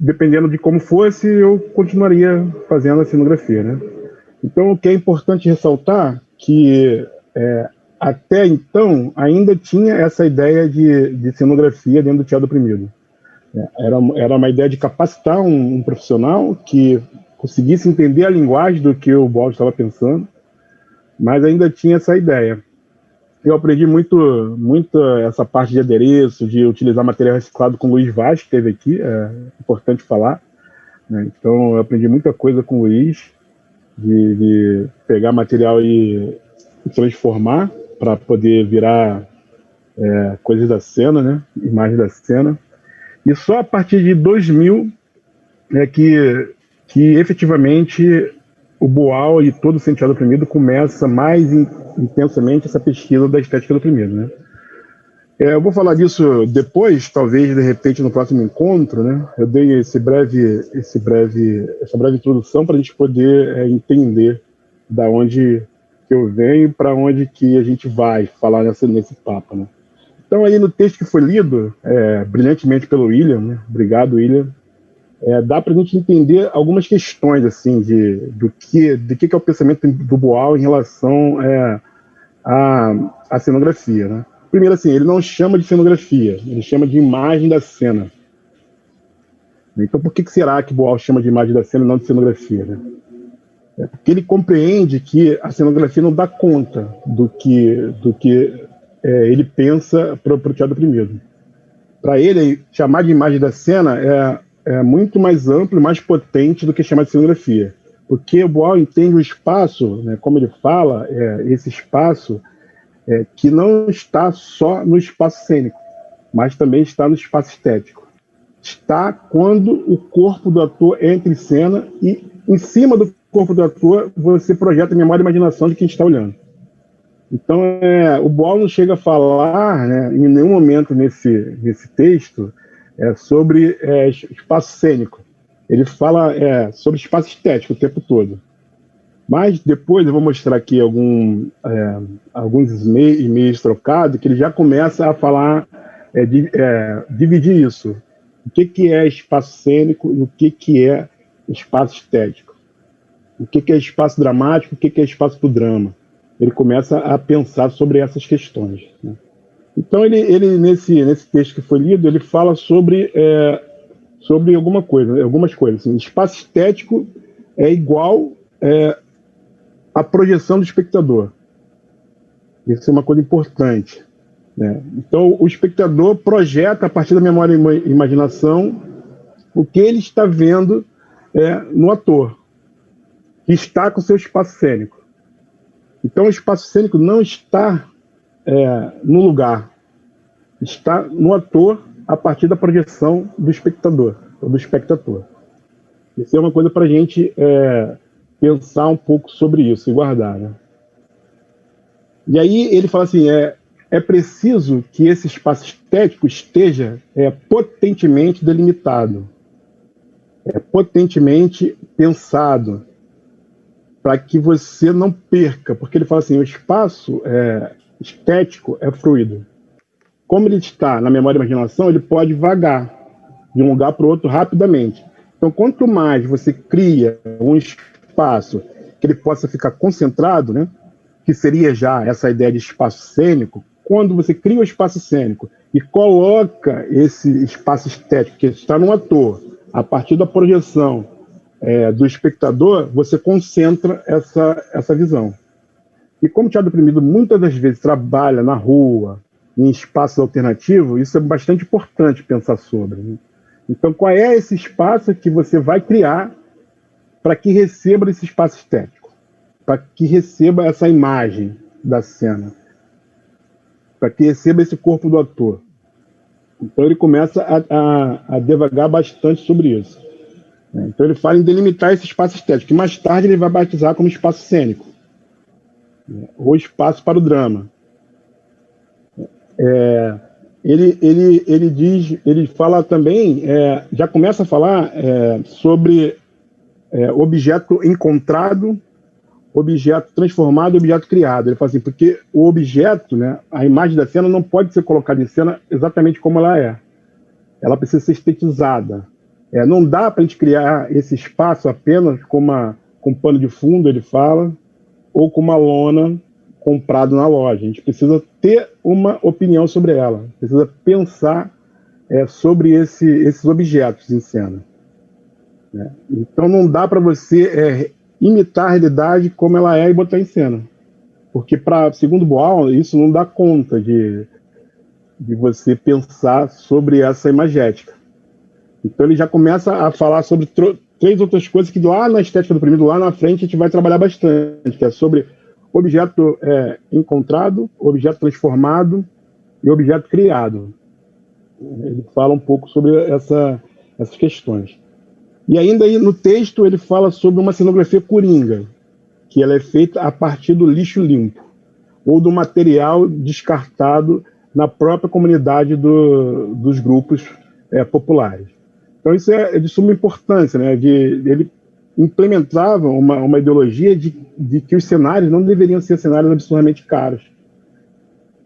dependendo de como fosse, eu continuaria fazendo a cenografia, né? Então, o que é importante ressaltar que até então ainda tinha essa ideia de cenografia dentro do Teatro do Oprimido. Era uma ideia de capacitar um profissional que conseguisse entender a linguagem do que o Boal estava pensando, mas ainda tinha essa ideia. Eu aprendi muito essa parte de adereço, de utilizar material reciclado com o Luiz Vaz, que esteve aqui, é importante falar, né? Então, eu aprendi muita coisa com o Luiz, de pegar material e transformar para poder virar coisas da cena, né? Imagens da cena. E só a partir de 2000 é que efetivamente o Boal e todo o Centro de Teatro do Oprimido começa mais intensamente essa pesquisa da estética do oprimido, né? Eu vou falar disso depois, talvez, de repente, no próximo encontro, né? Eu dei essa breve introdução para a gente poder entender da onde que eu venho e para onde que a gente vai falar nesse papo, né? Então, aí no texto que foi lido brilhantemente pelo William, né? Obrigado, William. Dá para a gente entender algumas questões assim do que é o pensamento do Boal em relação à cenografia, né? Primeiro, assim, ele não chama de cenografia, ele chama de imagem da cena. Então, por que será que Boal chama de imagem da cena e não de cenografia, né? Porque ele compreende que a cenografia não dá conta do que ele pensa para o Teatro do Oprimido. Para ele, chamar de imagem da cena é muito mais amplo e mais potente do que chamar de cenografia. Porque o Boal entende o espaço, né, como ele fala, esse espaço que não está só no espaço cênico, mas também está no espaço estético. Está quando o corpo do ator entra em cena e, em cima do corpo do ator, você projeta a memória e imaginação de quem está olhando. Então, o Boal não chega a falar, né, em nenhum momento nesse texto, sobre espaço cênico. Ele fala sobre espaço estético o tempo todo. Mas depois eu vou mostrar aqui alguns e-mails trocados que ele já começa a falar, dividir isso. O que é espaço cênico e o que é espaço estético. O que é espaço dramático, o que é espaço para o drama. Ele começa a pensar sobre essas questões, né? Então, ele nesse texto que foi lido, ele fala sobre algumas coisas. Assim, espaço estético é igual à projeção do espectador. Isso é uma coisa importante, né? Então, o espectador projeta, a partir da memória e imaginação, o que ele está vendo no ator, que está com seu espaço cênico. Então, o espaço cênico não está no lugar, está no ator a partir da projeção do espectador, ou do espectador. Isso é uma coisa para a gente pensar um pouco sobre isso e guardar, né? E aí ele fala assim, é preciso que esse espaço estético esteja potentemente delimitado, potentemente pensado, para que você não perca, porque ele fala assim, o espaço estético é fluido. Como ele está na memória e imaginação, ele pode vagar de um lugar para o outro rapidamente. Então, quanto mais você cria um espaço que ele possa ficar concentrado, né, que seria já essa ideia de espaço cênico, quando você cria o espaço cênico e coloca esse espaço estético que está no ator, a partir da projeção do espectador, você concentra essa visão. E como o teatro oprimido muitas das vezes trabalha na rua, em espaço alternativo, isso é bastante importante pensar sobre, né? Então, qual é esse espaço que você vai criar para que receba esse espaço estético, para que receba essa imagem da cena, para que receba esse corpo do ator? Então, ele começa a devagar bastante sobre isso. Então, ele fala em delimitar esse espaço estético, que mais tarde ele vai batizar como espaço cênico, ou espaço para o drama. Ele fala também, já começa a falar sobre objeto encontrado, objeto transformado e objeto criado. Ele fala assim, porque o objeto, né, a imagem da cena não pode ser colocada em cena exatamente como ela é. Ela precisa ser estetizada. Não dá para a gente criar esse espaço apenas com pano de fundo, ele fala, ou com uma lona comprado na loja. A gente precisa ter uma opinião sobre ela, precisa pensar sobre esses objetos em cena, né? Então não dá para você imitar a realidade como ela é e botar em cena, porque segundo Boal, isso não dá conta de você pensar sobre essa imagética. Então ele já começa a falar sobre três outras coisas que lá na estética do oprimido, lá na frente, a gente vai trabalhar bastante, que é sobre objeto encontrado, objeto transformado e objeto criado. Ele fala um pouco sobre essas questões. E ainda aí no texto ele fala sobre uma cenografia coringa, que ela é feita a partir do lixo limpo, ou do material descartado na própria comunidade dos grupos populares. Então isso é de suma importância, né? Ele implementava uma ideologia de que os cenários não deveriam ser cenários absurdamente caros.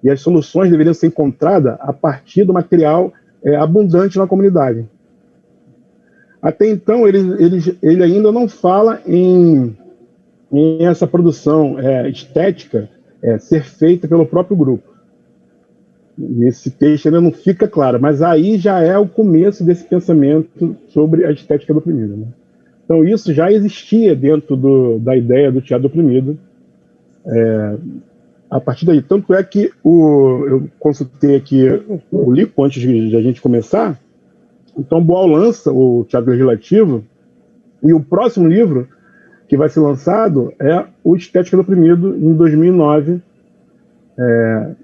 E as soluções deveriam ser encontradas a partir do material abundante na comunidade. Até então, ele ainda não fala em essa produção estética ser feita pelo próprio grupo. Nesse texto ainda não fica claro, mas aí já é o começo desse pensamento sobre a estética do oprimido, né? Então isso já existia dentro da ideia do teatro oprimido. A partir daí, tanto é que eu consultei aqui o Lico antes de a gente começar. Então Boal lança o Teatro Legislativo e o próximo livro que vai ser lançado é o Estética do Oprimido, em 2009,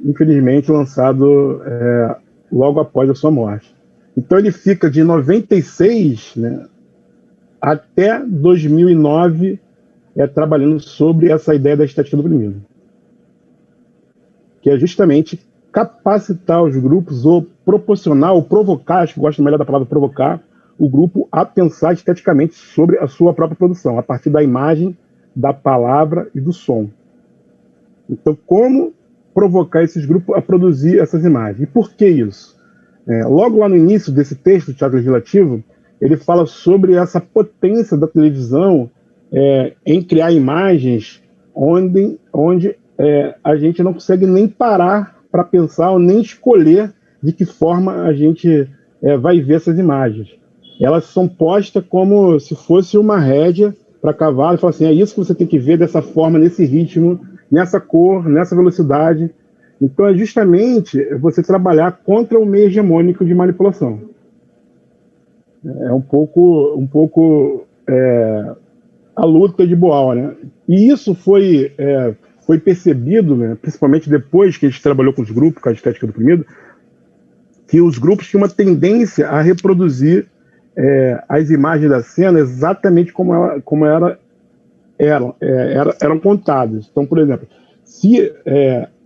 infelizmente lançado logo após a sua morte. Então ele fica de 96, né, até 2009 trabalhando sobre essa ideia da estética do oprimido, que é justamente capacitar os grupos, ou proporcionar, ou provocar, acho que eu gosto melhor da palavra provocar, o grupo a pensar esteticamente sobre a sua própria produção, a partir da imagem, da palavra e do som. Então, como provocar esses grupos a produzir essas imagens? E por que isso? Logo lá no início desse texto, Teatro Legislativo, ele fala sobre essa potência da televisão em criar imagens onde a gente não consegue nem parar para pensar ou nem escolher de que forma a gente vai ver essas imagens. Elas são postas como se fosse uma rédea para cavalo, e fala assim, é isso que você tem que ver dessa forma, nesse ritmo, nessa cor, nessa velocidade. Então é justamente você trabalhar contra o meio hegemônico de manipulação. É um pouco a luta de Boal, né? E isso foi percebido, né, principalmente depois que a gente trabalhou com os grupos, com a estética do oprimido, que os grupos tinham uma tendência a reproduzir as imagens da cena exatamente como eram contadas. Então, por exemplo, se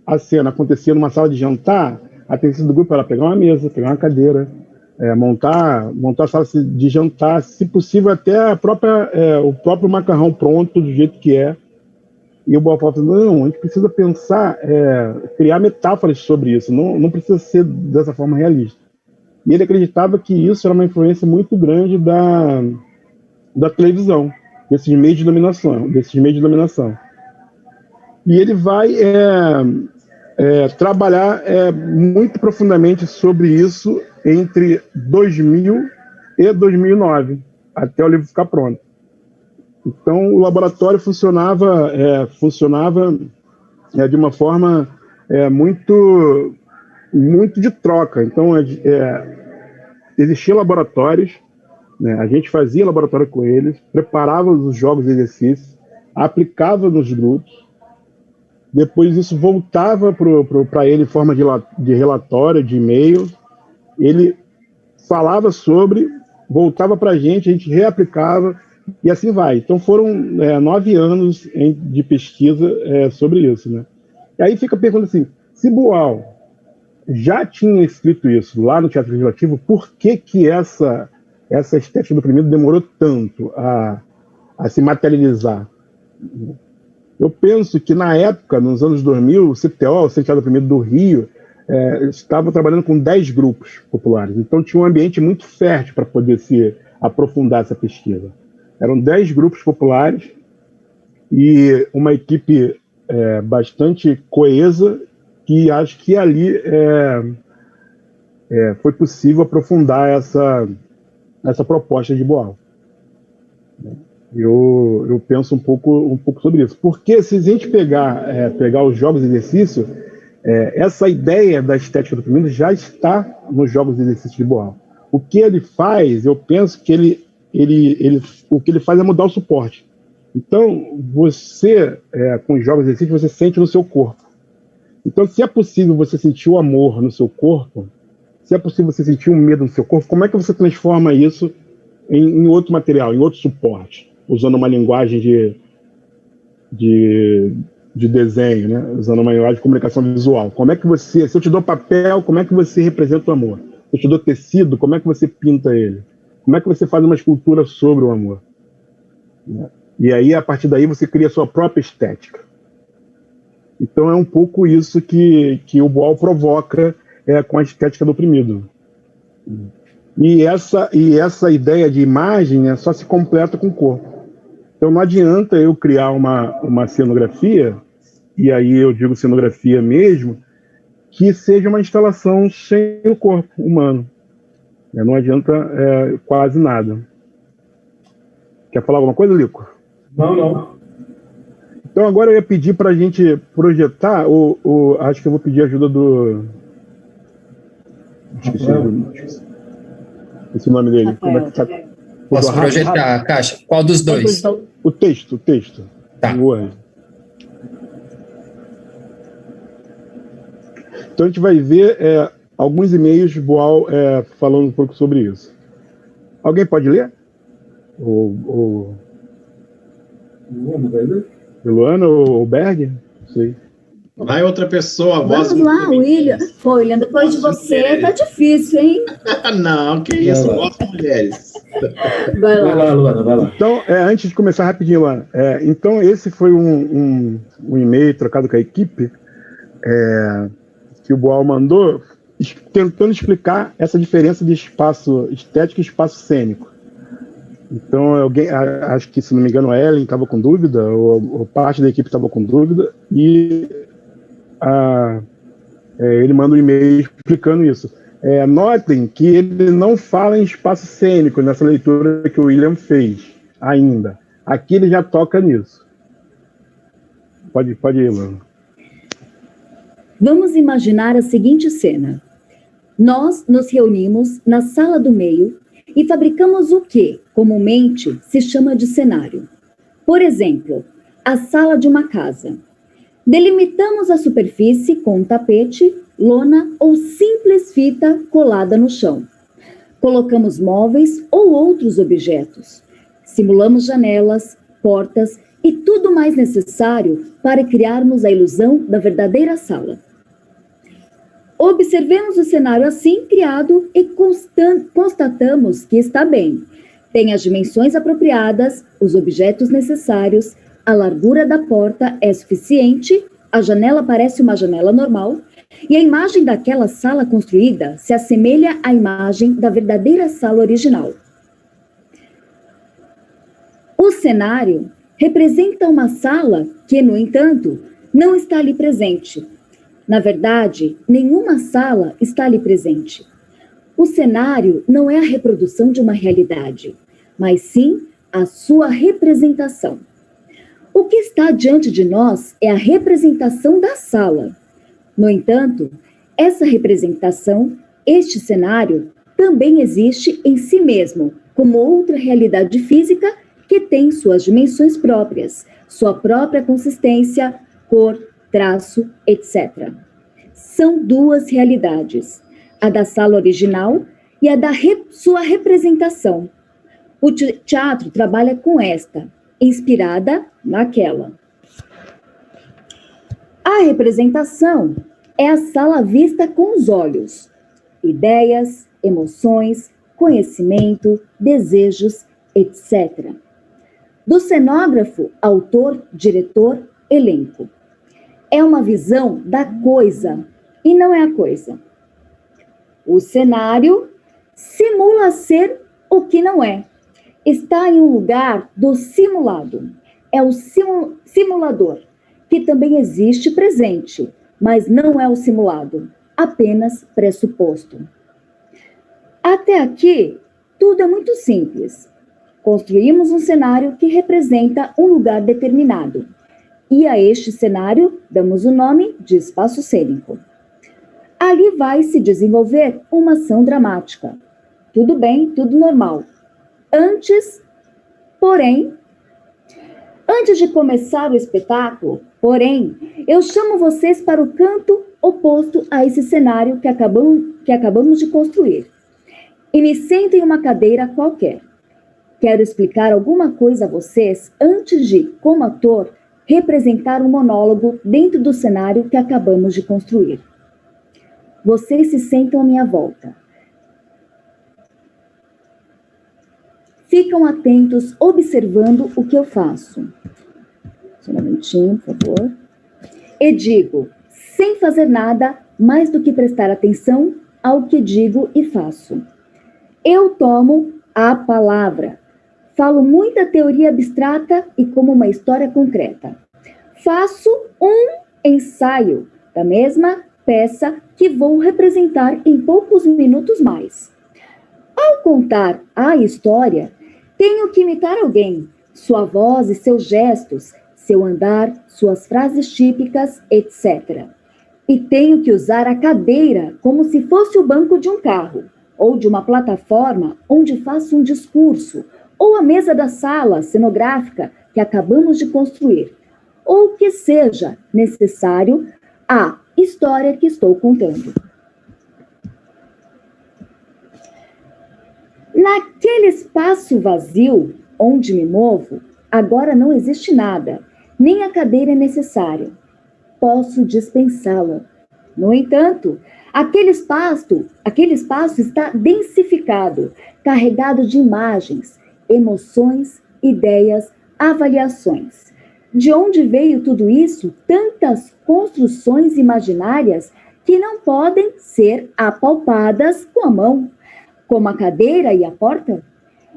a cena acontecia numa sala de jantar, a tendência do grupo era pegar uma mesa, pegar uma cadeira, montar a sala de jantar, se possível até o próprio macarrão pronto, do jeito que é. E o Boal falava, não, a gente precisa pensar, criar metáforas sobre isso, não precisa ser dessa forma realista. E ele acreditava que isso era uma influência muito grande da televisão, desses meios de dominação. E ele vai trabalhar muito profundamente sobre isso entre 2000 e 2009, até o livro ficar pronto. Então, o laboratório funcionava de uma forma muito, muito de troca. Então, existiam laboratórios, né? A gente fazia laboratório com eles, preparava os jogos e exercícios, aplicava nos grupos, depois isso voltava para ele em forma de relatório, de e-mail, ele falava sobre, voltava para a gente reaplicava, e assim vai. Então foram 9 anos de pesquisa sobre isso, né? E aí fica a pergunta assim, se Boal já tinha escrito isso lá no Teatro Legislativo, por que essa estética do oprimido demorou tanto a se materializar? Eu penso que na época, nos anos 2000, o CTO, o Centro Teatro do Oprimido do Rio, estava trabalhando com 10 grupos populares. Então tinha um ambiente muito fértil para poder se aprofundar essa pesquisa. Eram 10 grupos populares e uma equipe bastante coesa, que acho que ali foi possível aprofundar essa proposta de Boal. Eu penso um pouco sobre isso. Porque se a gente pegar os jogos de exercício, essa ideia da estética do oprimido já está nos jogos de exercício de Boal. O que ele faz, eu penso que o que ele faz é mudar o suporte. Então, você, com os jogos de exercício, você sente no seu corpo. Então, se é possível você sentir o amor no seu corpo, se é possível você sentir o medo no seu corpo, como é que você transforma isso em outro material, em outro suporte? Usando uma linguagem de desenho, né? Usando uma linguagem de comunicação visual. Como é que você, se eu te dou papel, como é que você representa o amor? Se eu te dou tecido, como é que você pinta ele? Como é que você faz uma escultura sobre o amor? E aí, a partir daí, você cria a sua própria estética. Então, é um pouco isso que o Boal provoca com a estética do oprimido. E essa ideia de imagem só se completa com o corpo. Então, não adianta eu criar uma cenografia, e aí eu digo cenografia mesmo, que seja uma instalação sem o corpo humano. Não adianta quase nada. Quer falar alguma coisa, Lico? Não. Então, agora eu ia pedir para a gente projetar, acho que eu vou pedir ajuda do... Esqueci o nome dele. Como é que tá? Posso projetar a caixa? Qual dos dois? O texto. Tá. Então a gente vai ver alguns e-mails de Boal falando um pouco sobre isso. Alguém pode ler? Luana ou Berg? Não sei. Vai outra pessoa, a voz... Vamos lá, William. Pô, William, depois de você, tá difícil, hein? Não, que isso, gosto de mulheres. Vai Vai lá. lá, Luana, vai lá. Então, antes de começar rapidinho, Luana, então esse foi um e-mail trocado com a equipe que o Boal mandou, tentando explicar essa diferença de espaço estético e espaço cênico. Então, acho que, se não me engano, a Ellen estava com dúvida, ou parte da equipe estava com dúvida, e ele manda um e-mail explicando isso. Notem que ele não fala em espaço cênico nessa leitura que o William fez ainda. Aqui ele já toca nisso. Pode ir, Luana. Vamos imaginar a seguinte cena. Nós nos reunimos na sala do meio e fabricamos o que, comumente, se chama de cenário. Por exemplo, a sala de uma casa. Delimitamos a superfície com um tapete, lona ou simples fita colada no chão. Colocamos móveis ou outros objetos. Simulamos janelas, portas e tudo mais necessário para criarmos a ilusão da verdadeira sala. Observemos o cenário assim criado e constatamos que está bem. Tem as dimensões apropriadas, os objetos necessários, a largura da porta é suficiente, a janela parece uma janela normal e a imagem daquela sala construída se assemelha à imagem da verdadeira sala original. O cenário representa uma sala que, no entanto, não está ali presente. Na verdade, nenhuma sala está ali presente. O cenário não é a reprodução de uma realidade, mas sim a sua representação. O que está diante de nós é a representação da sala. No entanto, essa representação, este cenário, também existe em si mesmo, como outra realidade física que tem suas dimensões próprias, sua própria consistência, cor, traço, etc. São duas realidades, a da sala original e a da sua representação. O teatro trabalha com esta, inspirada naquela. A representação é a sala vista com os olhos. Ideias, emoções, conhecimento, desejos, etc. Do cenógrafo, autor, diretor, elenco. É uma visão da coisa e não é a coisa. O cenário simula ser o que não é. Está em um lugar do simulado. É o simulador, que também existe presente, mas não é o simulado, apenas pressuposto. Até aqui, tudo é muito simples. Construímos um cenário que representa um lugar determinado. E a este cenário damos o nome de espaço cênico. Ali vai se desenvolver uma ação dramática. Tudo bem, tudo normal. Antes de começar o espetáculo, eu chamo vocês para o canto oposto a esse cenário que acabamos de construir. E me sento em uma cadeira qualquer. Quero explicar alguma coisa a vocês antes de, como ator, representar um monólogo dentro do cenário que acabamos de construir. Vocês se sentam à minha volta. Ficam atentos, observando o que eu faço. Só um momentinho, por favor. E digo, sem fazer nada mais do que prestar atenção ao que digo e faço. Eu tomo a palavra. Falo muita teoria abstrata e como uma história concreta. Faço um ensaio da mesma peça que vou representar em poucos minutos mais. Ao contar a história, tenho que imitar alguém, sua voz e seus gestos, seu andar, suas frases típicas, etc. E tenho que usar a cadeira como se fosse o banco de um carro, ou de uma plataforma onde faço um discurso, ou a mesa da sala cenográfica que acabamos de construir, ou que seja necessário a história que estou contando. Naquele espaço vazio onde me movo, agora não existe nada, nem a cadeira é necessária. posso dispensá-lo. No entanto, aquele espaço está densificado, carregado de imagens, emoções, ideias, avaliações. De onde veio tudo isso? Tantas construções imaginárias que não podem ser apalpadas com a mão, como a cadeira e a porta?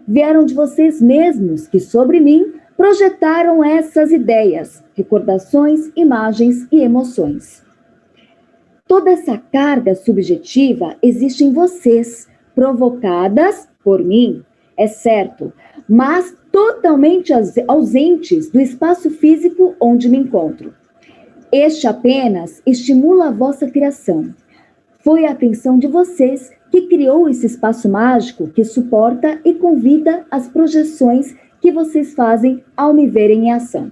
Vieram de vocês mesmos que sobre mim projetaram essas ideias, recordações, imagens e emoções. Toda essa carga subjetiva existe em vocês, provocadas por mim, é certo, mas totalmente ausentes do espaço físico onde me encontro. Este apenas estimula a vossa criação. Foi a atenção de vocês que criou esse espaço mágico que suporta e convida as projeções que vocês fazem ao me verem em ação.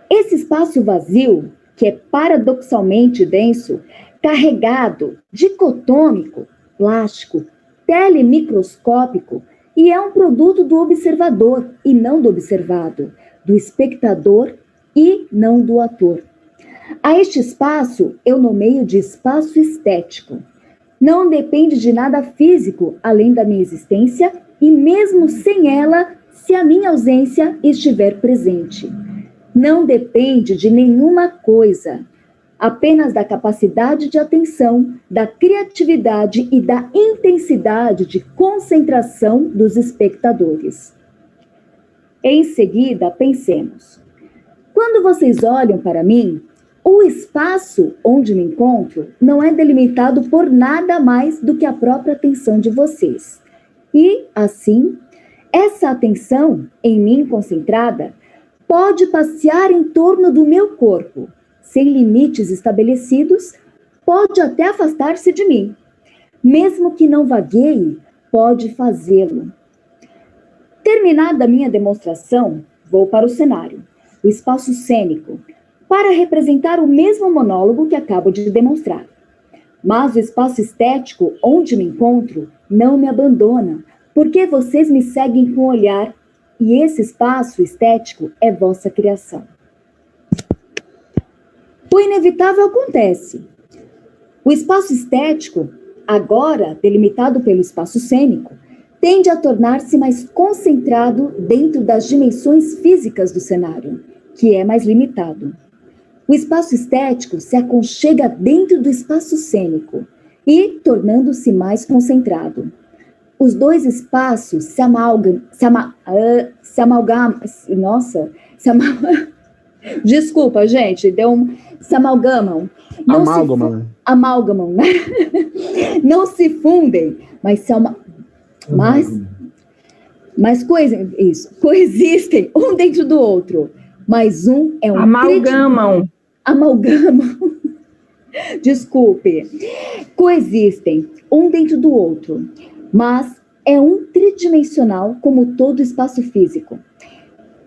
Esse espaço vazio, que é paradoxalmente denso, carregado, dicotômico, plástico, telemicroscópico, e é um produto do observador e não do observado, do espectador e não do ator. A este espaço eu nomeio de espaço estético. Não depende de nada físico além da minha existência e mesmo sem ela, se a minha ausência estiver presente. Não depende de nenhuma coisa, apenas da capacidade de atenção, da criatividade e da intensidade de concentração dos espectadores. Em seguida, pensemos. Quando vocês olham para mim, o espaço onde me encontro não é delimitado por nada mais do que a própria atenção de vocês. E, assim, essa atenção em mim concentrada pode passear em torno do meu corpo, sem limites estabelecidos, pode até afastar-se de mim. Mesmo que não vagueie, pode fazê-lo. Terminada a minha demonstração, vou para o cenário, o espaço cênico, para representar o mesmo monólogo que acabo de demonstrar. Mas o espaço estético onde me encontro não me abandona, porque vocês me seguem com o olhar, e esse espaço estético é vossa criação. O inevitável acontece. O espaço estético, agora delimitado pelo espaço cênico, tende a tornar-se mais concentrado dentro das dimensões físicas do cenário, que é mais limitado. O espaço estético se aconchega dentro do espaço cênico e tornando-se mais concentrado. Os dois espaços se amalgamam. Desculpa, gente, se amalgamam. Amalgamam, né? Não se fundem, mas coexistem um dentro do outro. Mas um é um... Amalgamam. Desculpe. Coexistem um dentro do outro, mas é um tridimensional como todo espaço físico.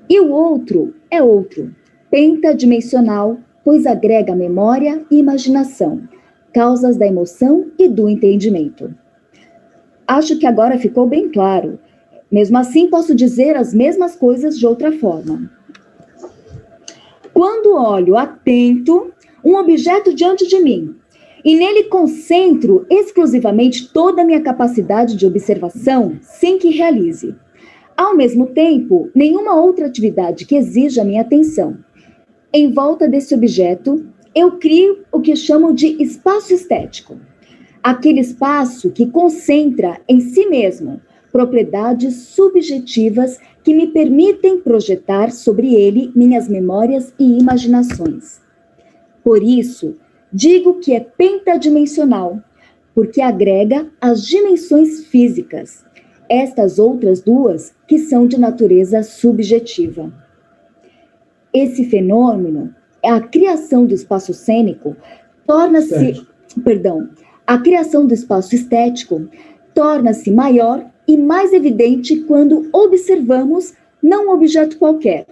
E o outro é outro, pentadimensional, pois agrega memória e imaginação, causas da emoção e do entendimento. Acho que agora ficou bem claro. Mesmo assim, posso dizer as mesmas coisas de outra forma. Quando olho atento um objeto diante de mim e nele concentro exclusivamente toda a minha capacidade de observação sem que realize, ao mesmo tempo, nenhuma outra atividade que exija minha atenção. Em volta desse objeto, eu crio o que chamo de espaço estético. Aquele espaço que concentra em si mesmo propriedades subjetivas que me permitem projetar sobre ele minhas memórias e imaginações. Por isso, digo que é pentadimensional, porque agrega as dimensões físicas, estas outras duas que são de natureza subjetiva. Esse fenômeno, a criação do espaço cênico, a criação do espaço estético torna-se maior e mais evidente quando observamos não um objeto qualquer,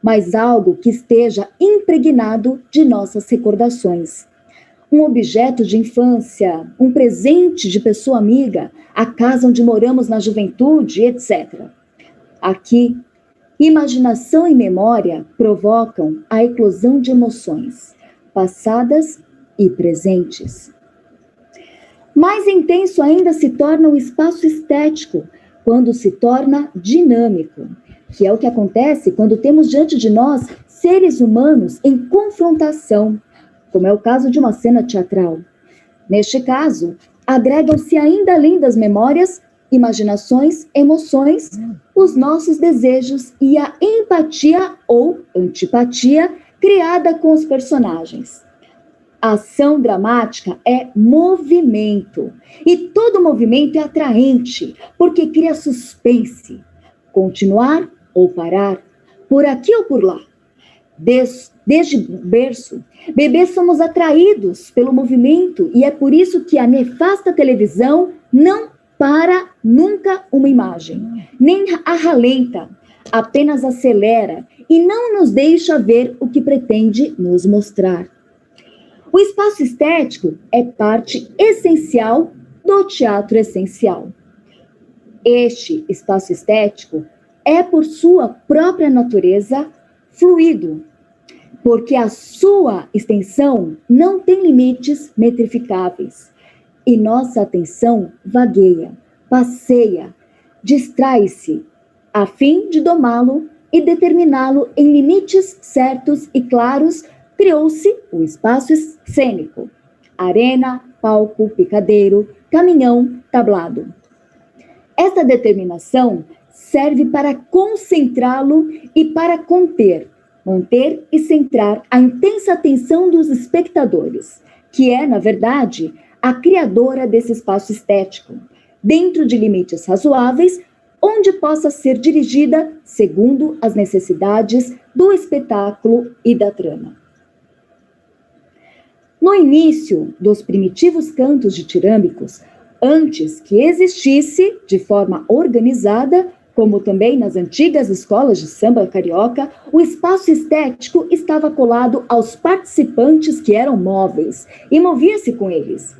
mas algo que esteja impregnado de nossas recordações. Um objeto de infância, um presente de pessoa amiga, a casa onde moramos na juventude, etc. Aqui, Imaginação e memória provocam a eclosão de emoções, passadas e presentes. Mais intenso ainda se torna o espaço estético, quando se torna dinâmico, que é o que acontece quando temos diante de nós seres humanos em confrontação, como é o caso de uma cena teatral. Neste caso, agregam-se ainda além das memórias, imaginações, emoções, os nossos desejos e a empatia ou antipatia criada com os personagens. A ação dramática é movimento, e todo movimento é atraente, porque cria suspense. Continuar ou parar, por aqui ou por lá. Desde berço, bebês somos atraídos pelo movimento, e é por isso que a nefasta televisão não para nunca uma imagem, nem a ralenta, apenas acelera e não nos deixa ver o que pretende nos mostrar. O espaço estético é parte essencial do teatro essencial. Este espaço estético é, por sua própria natureza, fluido, porque a sua extensão não tem limites metrificáveis, e nossa atenção vagueia, passeia, distrai-se, a fim de domá-lo e determiná-lo em limites certos e claros. Criou-se o espaço cênico: arena, palco, picadeiro, caminhão, tablado. Esta determinação serve para concentrá-lo e para conter, manter e centrar a intensa atenção dos espectadores, que é, na verdade, a criadora desse espaço estético, dentro de limites razoáveis, onde possa ser dirigida segundo as necessidades do espetáculo e da trama. No início dos primitivos cantos ditirâmbicos, antes que existisse, de forma organizada, como também nas antigas escolas de samba carioca, o espaço estético estava colado aos participantes que eram móveis e movia-se com eles.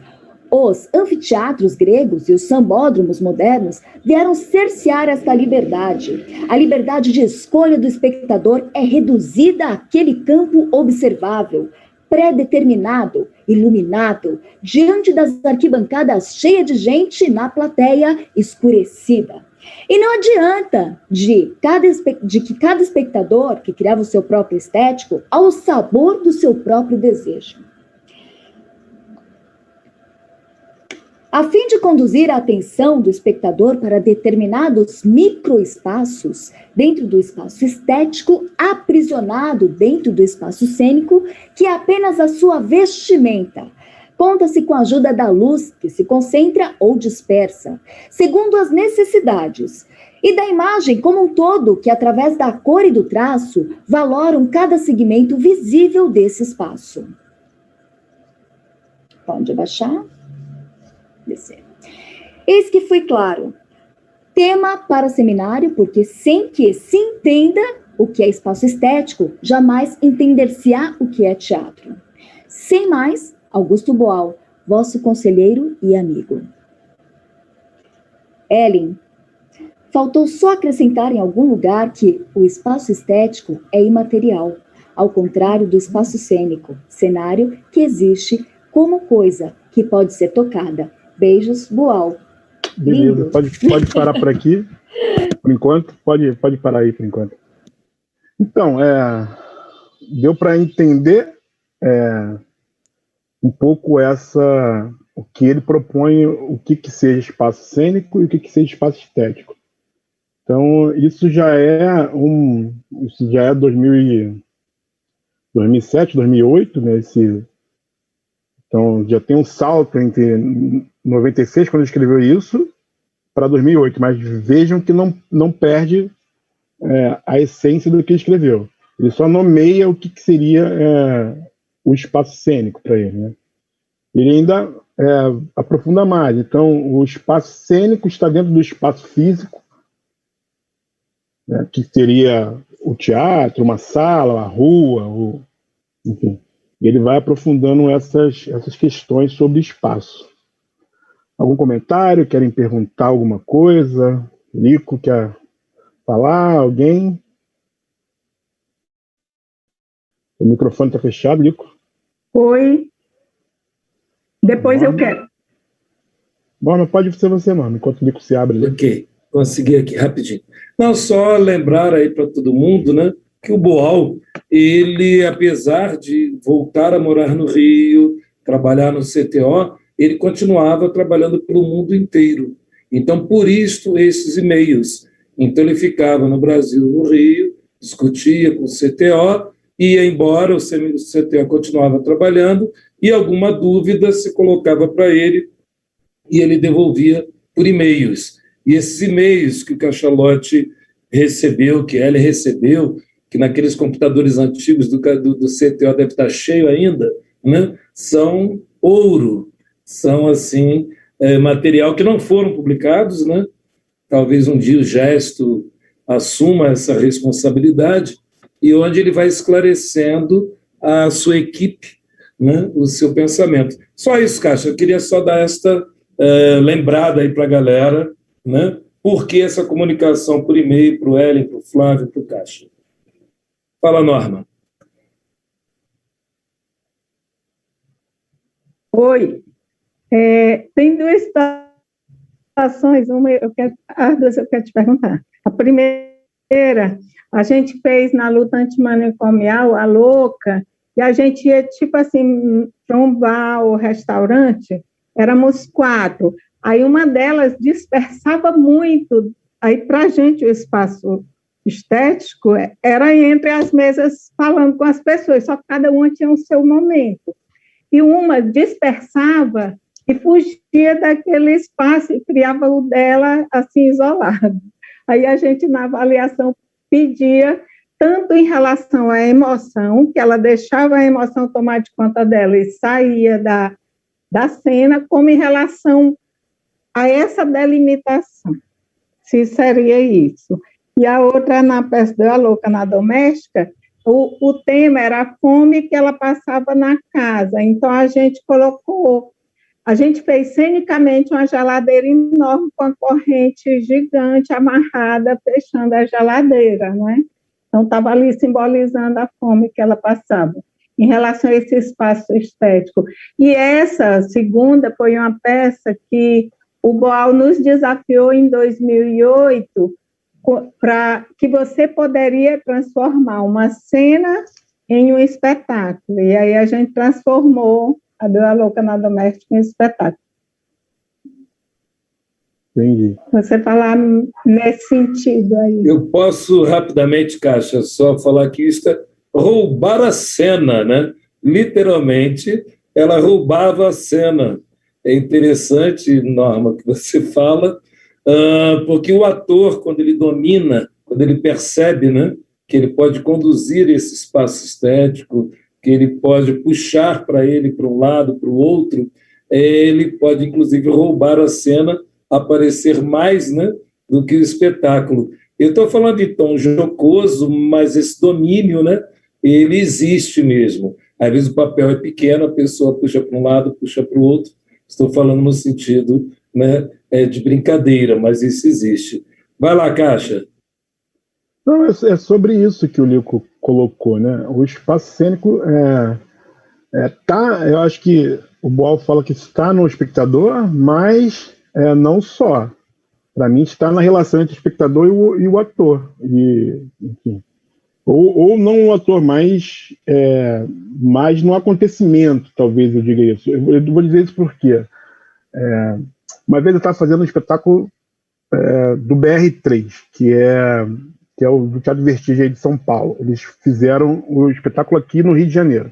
Os anfiteatros gregos e os sambódromos modernos vieram cercear esta liberdade. A liberdade de escolha do espectador é reduzida àquele campo observável, pré-determinado, iluminado, diante das arquibancadas cheias de gente na plateia escurecida. E não adianta de que cada espectador que criava o seu próprio estético ao sabor do seu próprio desejo. A fim de conduzir a atenção do espectador para determinados microespaços dentro do espaço estético, aprisionado dentro do espaço cênico, que é apenas a sua vestimenta, conta-se com a ajuda da luz, que se concentra ou dispersa, segundo as necessidades, e da imagem como um todo, que através da cor e do traço, valoram cada segmento visível desse espaço. Pode abaixar? Descer. Eis que foi claro. Tema para seminário, porque sem que se entenda o que é espaço estético, jamais entender-se-á o que é teatro. Sem mais, Augusto Boal, vosso conselheiro e amigo. Ellen, faltou só acrescentar em algum lugar que o espaço estético é imaterial, ao contrário do espaço cênico, cenário que existe como coisa que pode ser tocada. Beijos, Boal. Beleza, pode parar por aqui, por enquanto. Pode parar aí, por enquanto. Então, deu para entender um pouco o que ele propõe, o que seja espaço cênico e o que seja espaço estético. Então, isso já é 2007, 2008, né? Então, já tem um salto entre 96, quando ele escreveu isso, para 2008, mas vejam que não perde a essência do que ele escreveu. Ele só nomeia o que seria o espaço cênico para ele, né? Ele ainda aprofunda mais. Então, o espaço cênico está dentro do espaço físico, né, que seria o teatro, uma sala, a rua, enfim. E ele vai aprofundando essas questões sobre espaço. Algum comentário? Querem perguntar alguma coisa? Nico quer falar? Alguém? O microfone está fechado, Lico? Oi. Depois eu quero. Bom, não pode ser você, não, enquanto o Lico se abre. Ali. Ok, consegui aqui, rapidinho. Não, só lembrar aí para todo mundo, né, que o Boal, ele, apesar de voltar a morar no Rio, trabalhar no CTO, ele continuava trabalhando pelo mundo inteiro. Então, por isso, esses e-mails. Então, ele ficava no Brasil, no Rio, discutia com o CTO, ia embora, o CTO continuava trabalhando, e alguma dúvida se colocava para ele, e ele devolvia por e-mails. E esses e-mails que o Cachalote recebeu, que ele recebeu, que naqueles computadores antigos do CTO deve estar cheio ainda, né, são ouro, são, assim, material que não foram publicados, né? Talvez um dia o Gesto assuma essa responsabilidade, e onde ele vai esclarecendo a sua equipe, né, o seu pensamento. Só isso, Caixa, eu queria só dar esta lembrada aí para a galera, né, por que essa comunicação por e-mail para o Hélio, para o Flávio, para o Caixa. Fala, Norma. Oi. Tem duas situações, as duas eu quero te perguntar. A primeira, a gente fez na luta antimanicomial, a louca, e a gente ia, tipo assim, para um bar ou restaurante, éramos 4. Aí uma delas dispersava muito. Aí, para a gente, o espaço estético era entre as mesas falando com as pessoas, só que cada uma tinha o seu momento. E uma dispersava e fugia daquele espaço e criava o dela assim isolado. Aí a gente, na avaliação, pedia, tanto em relação à emoção, que ela deixava a emoção tomar de conta dela e saía da cena, como em relação a essa delimitação, se seria isso. E a outra, na peça da louca, na doméstica, o tema era a fome que ela passava na casa. Então, a gente fez cenicamente uma geladeira enorme com a corrente gigante amarrada, fechando a geladeira, né? Então, estava ali simbolizando a fome que ela passava, em relação a esse espaço estético. E essa segunda foi uma peça que o Boal nos desafiou em 2008, para que você poderia transformar uma cena em um espetáculo. E aí a gente transformou a Deu a Louca na Doméstica em espetáculo. Entendi. Você falar nesse sentido aí. Eu posso rapidamente, Caixa, só falar que isso é roubar a cena, né? Literalmente, ela roubava a cena. É interessante, Norma, que você fala, porque o ator, quando ele domina, quando ele percebe, né, que ele pode conduzir esse espaço estético, que ele pode puxar para ele, para um lado, para o outro, ele pode, inclusive, roubar a cena, aparecer mais, né, do que o espetáculo. Eu estou falando de tom jocoso, mas esse domínio, né, ele existe mesmo. Às vezes o papel é pequeno, a pessoa puxa para um lado, puxa para o outro. Estou falando no sentido, né, de brincadeira, mas isso existe. Vai lá, Caixa. Não, é sobre isso que o Lico colocou, né? O espaço cênico eu acho que o Boal fala que está no espectador, mas não só. Para mim, está na relação entre o espectador e o ator. Enfim. Ou não o ator, mas no acontecimento, talvez eu diga isso. Eu vou dizer isso porque uma vez eu estava fazendo um espetáculo do BR3, que é o do Teatro Vertigem aí de São Paulo. Eles fizeram o espetáculo aqui no Rio de Janeiro.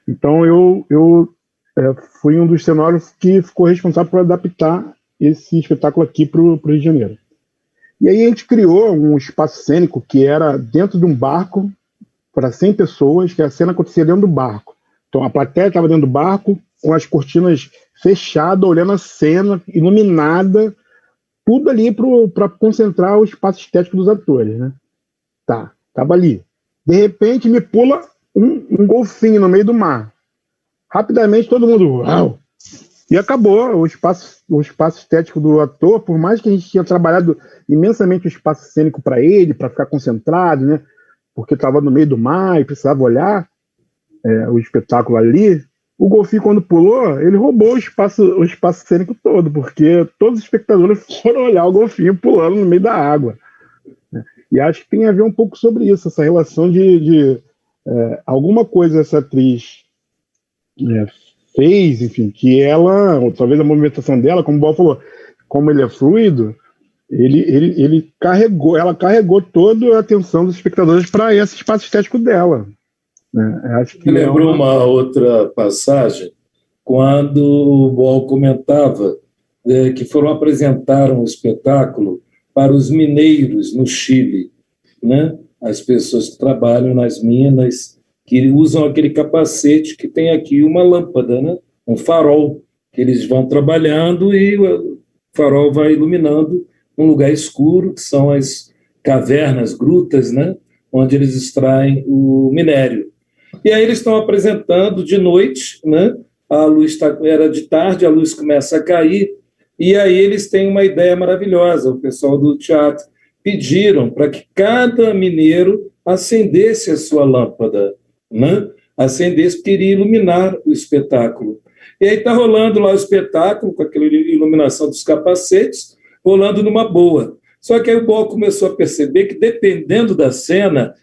Então eu fui um dos cenógrafos que ficou responsável por adaptar esse espetáculo aqui para o Rio de Janeiro. E aí a gente criou um espaço cênico que era dentro de um barco para 100 pessoas, que a cena acontecia dentro do barco. Então a plateia estava dentro do barco, com as cortinas fechadas, olhando a cena, iluminada, tudo ali para concentrar o espaço estético dos atores, né? Estava ali. De repente me pula um golfinho no meio do mar. Rapidamente todo mundo... Uau! E acabou o espaço estético do ator, por mais que a gente tinha trabalhado imensamente o espaço cênico para ele, para ficar concentrado, né? Porque estava no meio do mar e precisava olhar, o espetáculo ali, o golfinho, quando pulou, ele roubou o espaço cênico todo, porque todos os espectadores foram olhar o golfinho pulando no meio da água. E acho que tem a ver um pouco sobre isso, essa relação de alguma coisa essa atriz fez, enfim, que ela, ou talvez a movimentação dela, como o Boal falou, como ele é fluido, ela carregou toda a atenção dos espectadores para esse espaço estético dela. Acho que lembrou uma outra passagem, quando o Boal comentava que foram apresentar um espetáculo para os mineiros no Chile, né? As pessoas que trabalham nas minas, que usam aquele capacete que tem aqui uma lâmpada, né? Um farol, que eles vão trabalhando e o farol vai iluminando um lugar escuro, que são as cavernas, grutas, né? Onde eles extraem o minério. E aí eles estão apresentando de noite, né? A luz era de tarde, a luz começa a cair, e aí eles têm uma ideia maravilhosa. O pessoal do teatro pediram para que cada mineiro acendesse a sua lâmpada, né? Acendesse, porque iria iluminar o espetáculo. E aí está rolando lá o espetáculo, com aquela iluminação dos capacetes, rolando numa boa. Só que aí o Boal começou a perceber que, dependendo da cena,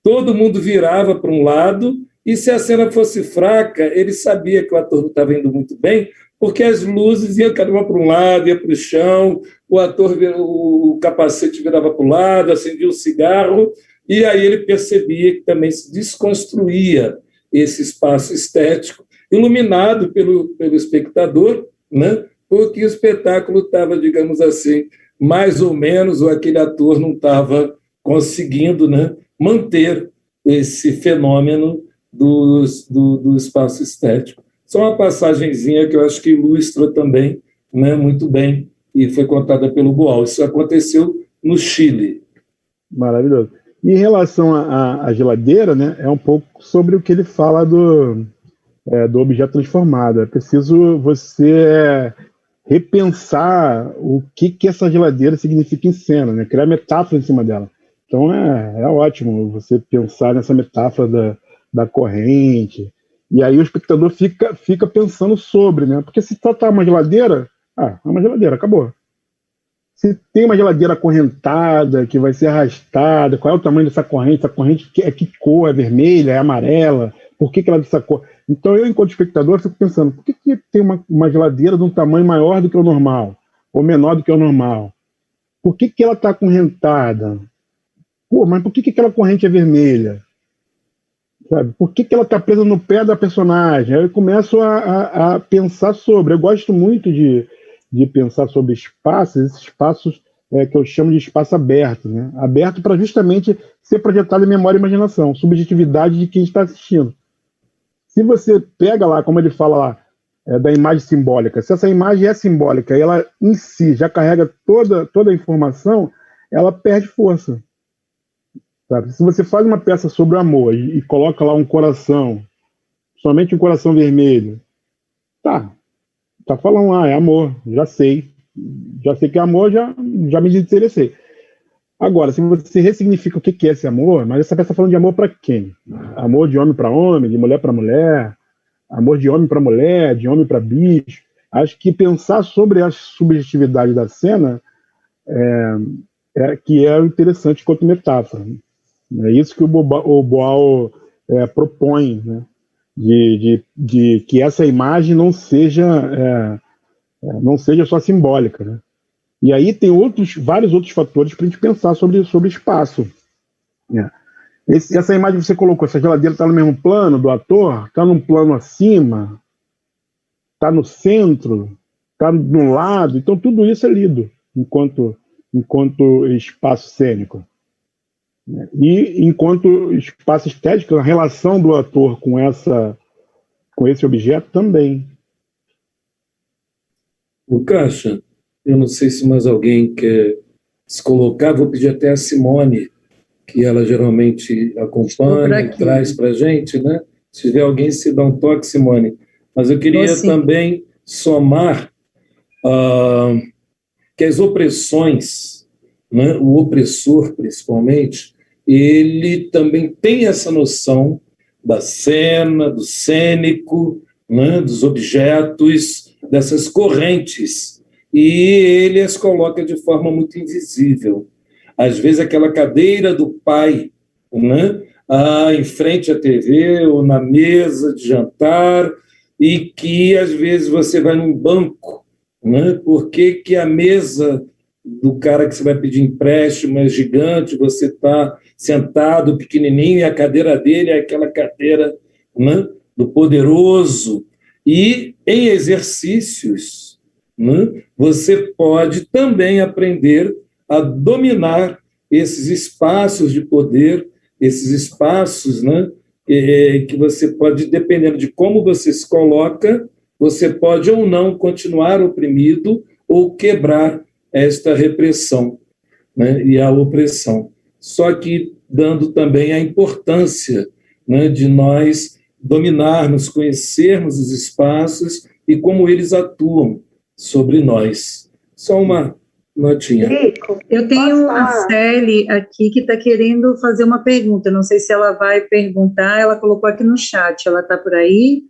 todo mundo virava para um lado, e se a cena fosse fraca, ele sabia que o ator não estava indo muito bem, porque as luzes iam cada uma para um lado, ia para o chão, o capacete virava para o lado, acendia um cigarro, e aí ele percebia que também se desconstruía esse espaço estético, iluminado pelo espectador, né? Porque o espetáculo estava, digamos assim, mais ou menos, ou aquele ator não estava conseguindo, né, manter esse fenômeno do espaço estético. Só uma passagenzinha que eu acho que ilustra também, né, muito bem, e foi contada pelo Boal. Isso aconteceu no Chile. Maravilhoso. E em relação à geladeira, né, é um pouco sobre o que ele fala do objeto transformado. É preciso você repensar o que essa geladeira significa em cena, né? Criar metáfora em cima dela. Então é ótimo você pensar nessa metáfora da corrente, e aí o espectador fica pensando sobre, né? Porque se tratar uma geladeira, é uma geladeira, acabou. Se tem uma geladeira acorrentada, que vai ser arrastada, qual é o tamanho dessa corrente? Essa corrente que cor? É vermelha? É amarela? Por que ela é dessa cor? Então eu, enquanto espectador, fico pensando, por que tem uma geladeira de um tamanho maior do que o normal? Ou menor do que o normal? Por que ela está acorrentada? Pô, mas por que aquela corrente é vermelha? Sabe? Por que ela está presa no pé da personagem? Aí eu começo a pensar sobre. Eu gosto muito de pensar sobre espaços, esses espaços que eu chamo de espaço aberto, né? Aberto para justamente ser projetado em memória e imaginação, subjetividade de quem está assistindo. Se você pega lá, como ele fala lá, da imagem simbólica, se essa imagem é simbólica e ela em si já carrega toda a informação, ela perde força. Sabe? Se você faz uma peça sobre o amor e coloca lá um coração, somente um coração vermelho, tá falando, é amor, já sei que é amor, já me desinteressei. Agora, se você ressignifica o que é esse amor, mas essa peça está falando de amor para quem? Amor de homem para homem, de mulher para mulher, amor de homem para mulher, de homem para bicho. Acho que pensar sobre a subjetividade da cena que é interessante enquanto metáfora. É isso que o Boal propõe, né? De que essa imagem não seja só simbólica, né? E aí tem vários outros fatores para a gente pensar sobre espaço. Essa imagem que você colocou, essa geladeira está no mesmo plano do ator? Está num plano acima? Está no centro? Está no lado? Então tudo isso é lido enquanto espaço cênico. E enquanto espaço estético, a relação do ator com esse objeto também. O Caixa, eu não sei se mais alguém quer se colocar, vou pedir até a Simone, que ela geralmente acompanha e traz para a gente, né? Se tiver alguém, se dá um toque, Simone. Mas eu queria também somar que as opressões, né, o opressor principalmente, ele também tem essa noção da cena, do cênico, né, dos objetos, dessas correntes. E ele as coloca de forma muito invisível. Às vezes, aquela cadeira do pai, né, em frente à TV ou na mesa de jantar, e que, às vezes, você vai num banco, né, porque que a mesa do cara que você vai pedir empréstimo é gigante, você está sentado pequenininho e a cadeira dele é aquela cadeira, né, do poderoso. E em exercícios, né, você pode também aprender a dominar esses espaços de poder, esses espaços, né, que você pode, dependendo de como você se coloca, você pode ou não continuar oprimido ou quebrar esta repressão, né, e a opressão. Só que dando também a importância, né, de nós dominarmos, conhecermos os espaços e como eles atuam sobre nós. Só uma notinha. Rico, eu tenho a Célia aqui que está querendo fazer uma pergunta. Não sei se ela vai perguntar, ela colocou aqui no chat. Ela está por aí?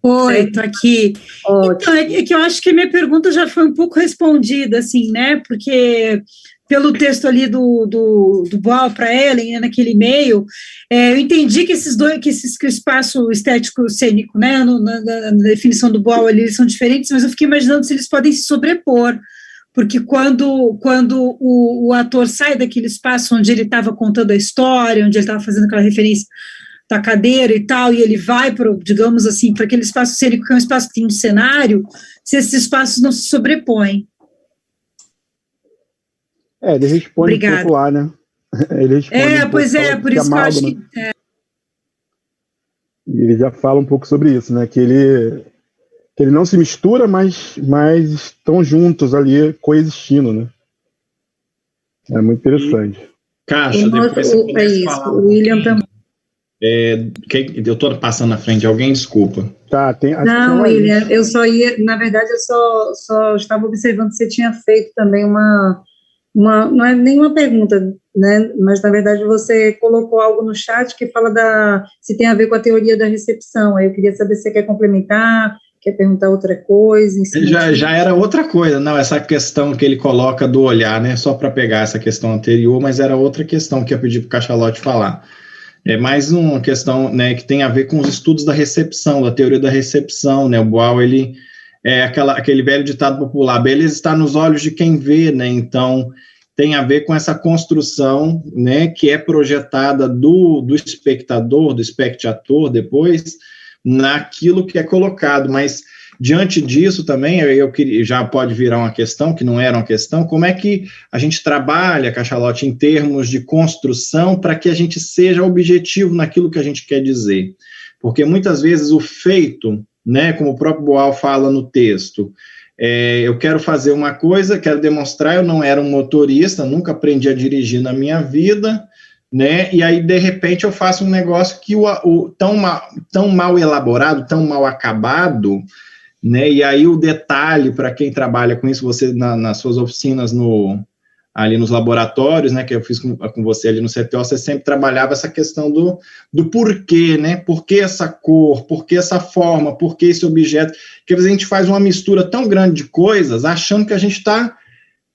Oi, estou aqui. Ótimo. Então, é que eu acho que a minha pergunta já foi um pouco respondida, assim, né? Porque pelo texto ali do Boal para Ellen, né, naquele e-mail, eu entendi que que o espaço estético cênico, né, na definição do Boal ali, eles são diferentes, mas eu fiquei imaginando se eles podem se sobrepor, porque quando o ator sai daquele espaço onde ele estava contando a história, onde ele estava fazendo aquela referência da cadeira e tal, e ele vai para, digamos assim, para aquele espaço cênico, que é um espaço que tem um cenário, se esses espaços não se sobrepõem. Ele responde Obrigada. Um pouco lá, né? Ele responde por isso que eu acho que... E ele já fala um pouco sobre isso, né? Que ele não se mistura, mas estão juntos ali, coexistindo, né? É muito interessante. Caixa, depois você pode falar. O William também. Eu estou passando na frente de alguém, desculpa. Tá, não, William, eu só ia, na verdade, eu só estava observando se você tinha feito também não é nenhuma pergunta, né, mas na verdade você colocou algo no chat que fala se tem a ver com a teoria da recepção, aí eu queria saber se você quer complementar, quer perguntar outra coisa. Já era outra coisa, não, essa questão que ele coloca do olhar, né, só para pegar essa questão anterior, mas era outra questão que eu pedi para o Cachalote falar. É mais uma questão, né, que tem a ver com os estudos da recepção, da teoria da recepção, né, o Boal, ele é aquele velho ditado popular, beleza está nos olhos de quem vê, né, então tem a ver com essa construção, né, que é projetada do espectador, do espectador depois, naquilo que é colocado, mas diante disso também, já pode virar uma questão, que não era uma questão, como é que a gente trabalha, Cachalote, em termos de construção, para que a gente seja objetivo naquilo que a gente quer dizer, porque muitas vezes o feito, né, como o próprio Boal fala no texto, eu quero fazer uma coisa, quero demonstrar, eu não era um motorista, nunca aprendi a dirigir na minha vida, né, e aí de repente eu faço um negócio que tão mal elaborado, tão mal acabado, né, e aí o detalhe, para quem trabalha com isso, você nas suas oficinas ali nos laboratórios, né, que eu fiz com você ali no CTO, você sempre trabalhava essa questão do porquê, né, por que essa cor, por que essa forma, por que esse objeto, que às vezes a gente faz uma mistura tão grande de coisas, achando que a gente está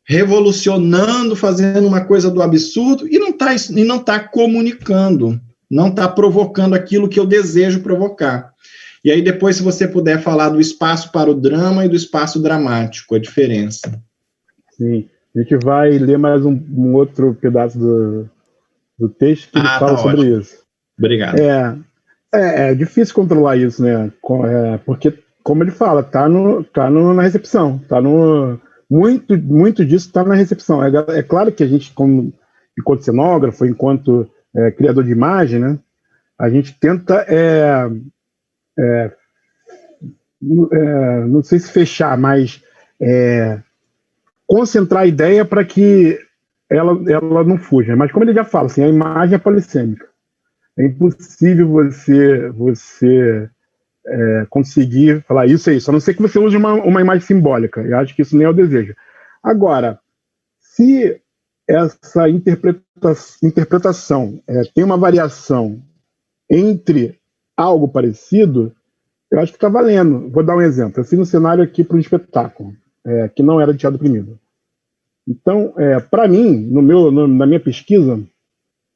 revolucionando, fazendo uma coisa do absurdo, e não tá comunicando, não está provocando aquilo que eu desejo provocar. E aí depois, se você puder falar do espaço para o drama e do espaço dramático, a diferença. Sim. A gente vai ler mais um outro pedaço do texto que ele fala sobre isso. Obrigado. É difícil controlar isso, né? Porque, como ele fala, tá na recepção. Muito disso está na recepção. É claro que a gente, enquanto cenógrafo, enquanto criador de imagem, né? A gente tenta, não sei se fechar, mas concentrar a ideia para que ela não fuja. Mas como ele já fala, assim, a imagem é polissêmica. É impossível você conseguir falar isso é isso, a não ser que você use uma imagem simbólica. Eu acho que isso nem é o desejo. Agora, se essa interpretação tem uma variação entre algo parecido, eu acho que está valendo. Vou dar um exemplo. Eu fiz um cenário aqui para um espetáculo, que não era de teatro oprimido. Então, para mim, na minha pesquisa,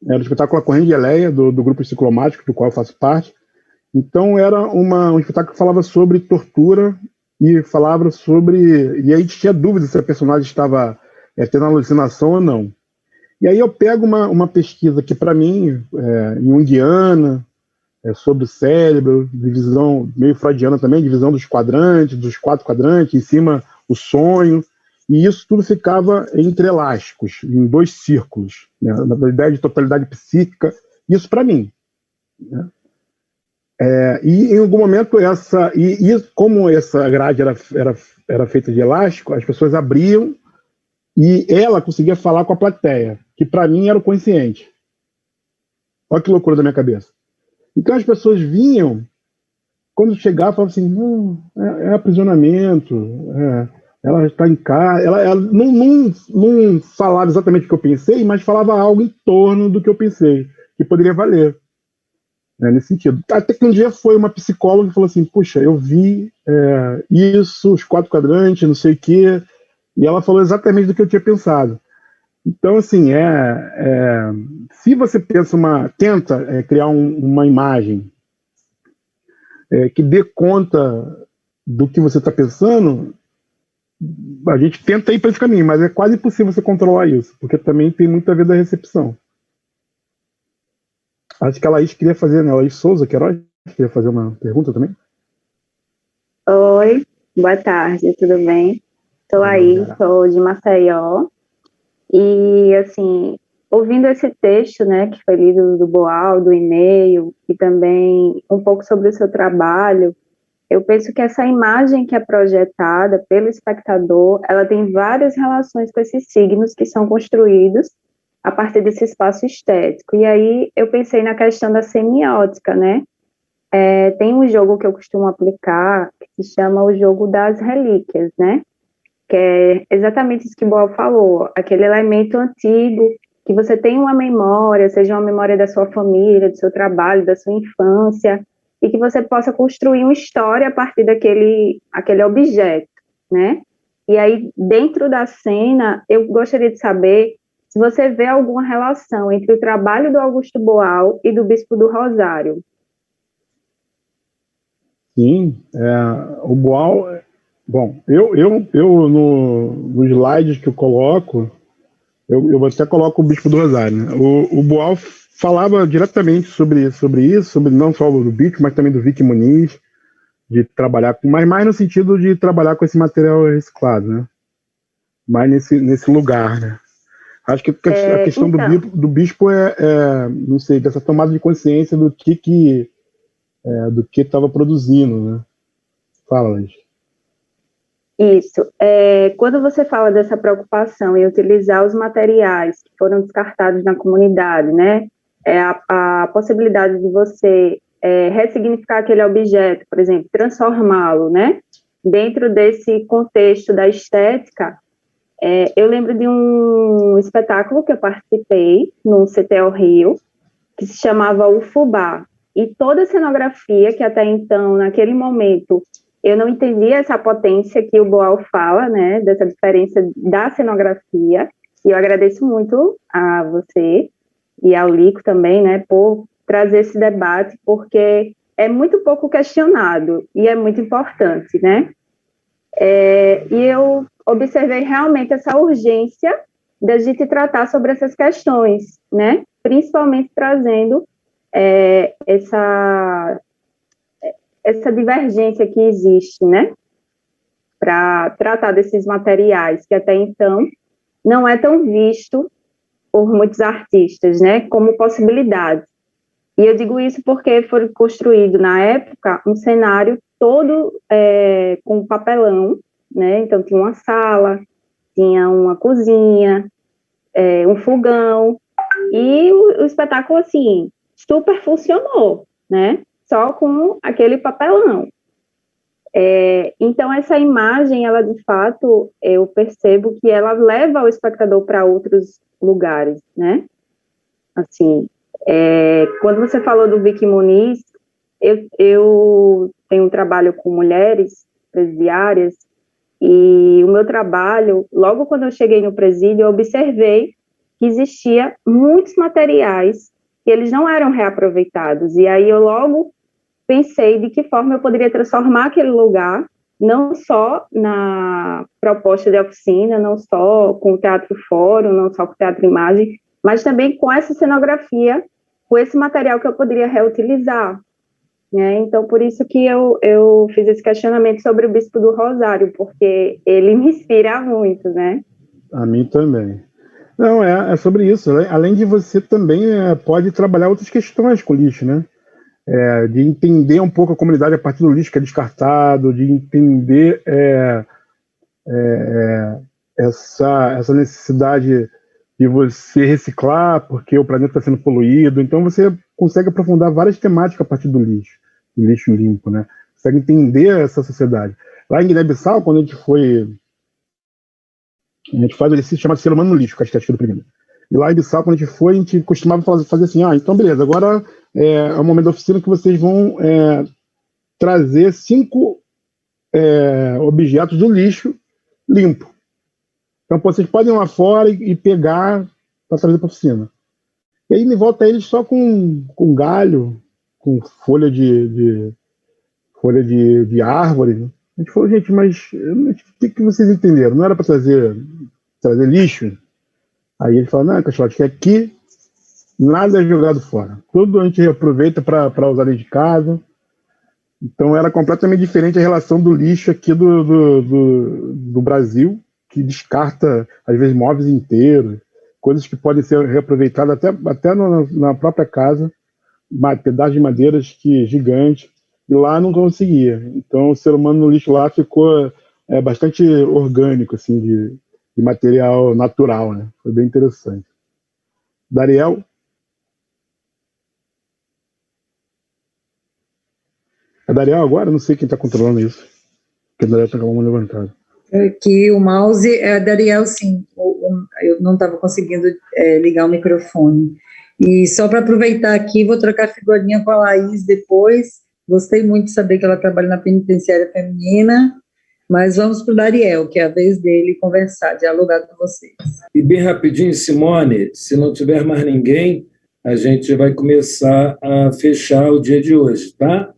era o espetáculo A Corrente de Eleia, do grupo Ciclomático, do qual eu faço parte. Então, era um espetáculo que falava sobre tortura e falava sobre... E aí tinha dúvida se a personagem estava tendo alucinação ou não. E aí eu pego uma pesquisa que, para mim, junguiana, sobre o cérebro, divisão meio freudiana também, divisão dos quadrantes, dos 4 quadrantes, em cima o sonho, e isso tudo ficava entre elásticos, em 2 círculos, né, na ideia de totalidade psíquica, isso para mim. Né? E em algum momento como essa grade era feita de elástico, as pessoas abriam e ela conseguia falar com a plateia, que para mim era o consciente. Olha que loucura da minha cabeça. Então as pessoas vinham, quando chegava, falavam assim, não, é aprisionamento, ela está em casa, ela não falava exatamente o que eu pensei, mas falava algo em torno do que eu pensei, que poderia valer, né, nesse sentido. Até que um dia foi uma psicóloga que falou assim, puxa, eu vi isso, os 4 quadrantes, não sei o quê, e ela falou exatamente do que eu tinha pensado. Então, assim, se você tenta criar uma imagem que dê conta do que você está pensando, a gente tenta ir para esse caminho, mas é quase impossível você controlar isso, porque também tem muito a ver da recepção. Acho que a Laís queria fazer, né? A Laís Souza, Queiroz, queria fazer uma pergunta também. Oi, boa tarde, tudo bem? Estou aí, sou de Maceió. E, assim, ouvindo esse texto, né, que foi lido do Boal, do e-mail, e também um pouco sobre o seu trabalho, eu penso que essa imagem que é projetada pelo espectador, ela tem várias relações com esses signos que são construídos a partir desse espaço estético. E aí eu pensei na questão da semiótica, né? Tem um jogo que eu costumo aplicar, que se chama o jogo das relíquias, né? Que é exatamente isso que o Boal falou, aquele elemento antigo, que você tem uma memória, seja uma memória da sua família, do seu trabalho, da sua infância, e que você possa construir uma história a partir daquele objeto, né? E aí, dentro da cena, eu gostaria de saber se você vê alguma relação entre o trabalho do Augusto Boal e do Bispo do Rosário. Sim, o Boal... Bom, eu nos slides que eu coloco, eu até coloco o Bispo do Rosário, né? O Boal falava diretamente sobre isso, sobre não só do Bispo, mas também do Vicky Muniz, de trabalhar com, mas mais no sentido de trabalhar com esse material reciclado, né? Mais nesse lugar, né? Acho que a questão então, do Bispo não sei, dessa tomada de consciência do que estava produzindo, né? Fala, Liz. Isso. Quando você fala dessa preocupação em utilizar os materiais que foram descartados na comunidade, né, a possibilidade de você ressignificar aquele objeto, por exemplo, transformá-lo, né, dentro desse contexto da estética, eu lembro de um espetáculo que eu participei no CTO Rio, que se chamava O Fubá, e toda a cenografia que até então, naquele momento, eu não entendia essa potência que o Boal fala, né, dessa diferença da cenografia, e eu agradeço muito a você e ao Lico também, né, por trazer esse debate, porque é muito pouco questionado e é muito importante, né. E eu observei realmente essa urgência da gente tratar sobre essas questões, né, principalmente trazendo essa divergência que existe, né, para tratar desses materiais que até então não é tão visto por muitos artistas, né, como possibilidade. E eu digo isso porque foi construído na época um cenário todo com papelão, né, então tinha uma sala, tinha uma cozinha, um fogão, e o espetáculo, assim, super funcionou, né, só com aquele papelão. Então, essa imagem, ela, de fato, eu percebo que ela leva o espectador para outros lugares, né? Assim, Quando você falou do Vicky Muniz, eu tenho um trabalho com mulheres presidiárias, e o meu trabalho, logo quando eu cheguei no presídio, eu observei que existia muitos materiais que eles não eram reaproveitados, e aí eu logo pensei de que forma eu poderia transformar aquele lugar, não só na proposta de oficina, não só com o Teatro Fórum, não só com o Teatro Imagem, mas também com essa cenografia, com esse material que eu poderia reutilizar. Então, por isso que eu fiz esse questionamento sobre o Bispo do Rosário, porque ele me inspira muito, né? A mim também. Não, é sobre isso. Além de você também pode trabalhar outras questões com lixo, né? De entender um pouco a comunidade a partir do lixo que é descartado, de entender essa necessidade de você reciclar, porque o planeta está sendo poluído. Então, você consegue aprofundar várias temáticas a partir do lixo limpo, né? Consegue entender essa sociedade. Lá em Guiné-Bissau, quando a gente faz o exercício chamado Ser Humano no Lixo, que é a estética do primeiro. E lá em Bissau, quando a gente foi, a gente costumava fazer assim, então beleza, agora é o momento da oficina que vocês vão trazer 5 objetos do lixo limpo. Então, vocês podem ir lá fora e pegar para trazer para a oficina. E aí, em volta eles só com galho, com folha de árvore. A gente falou, gente, mas o que vocês entenderam? Não era para trazer lixo? Aí ele falou, não, Caixote, que aqui nada é jogado fora. Tudo a gente aproveita para usar dentro de casa. Então era completamente diferente a relação do lixo aqui do Brasil, que descarta, às vezes, móveis inteiros, coisas que podem ser reaproveitadas até na própria casa, pedaços de madeiras gigantes, e lá não conseguia. Então o ser humano no lixo lá ficou bastante orgânico, assim, de material natural, né? Foi bem interessante. Dariel? É Dariel agora? Não sei quem está controlando isso. Porque o Dariel está com a mão levantada. Que o mouse é Dariel, sim. Eu não estava conseguindo ligar o microfone. E só para aproveitar aqui, vou trocar figurinha com a Laís depois. Gostei muito de saber que ela trabalha na penitenciária feminina, mas vamos para o Dariel, que é a vez dele conversar, dialogar com vocês. E bem rapidinho, Simone, se não tiver mais ninguém, a gente vai começar a fechar o dia de hoje, tá?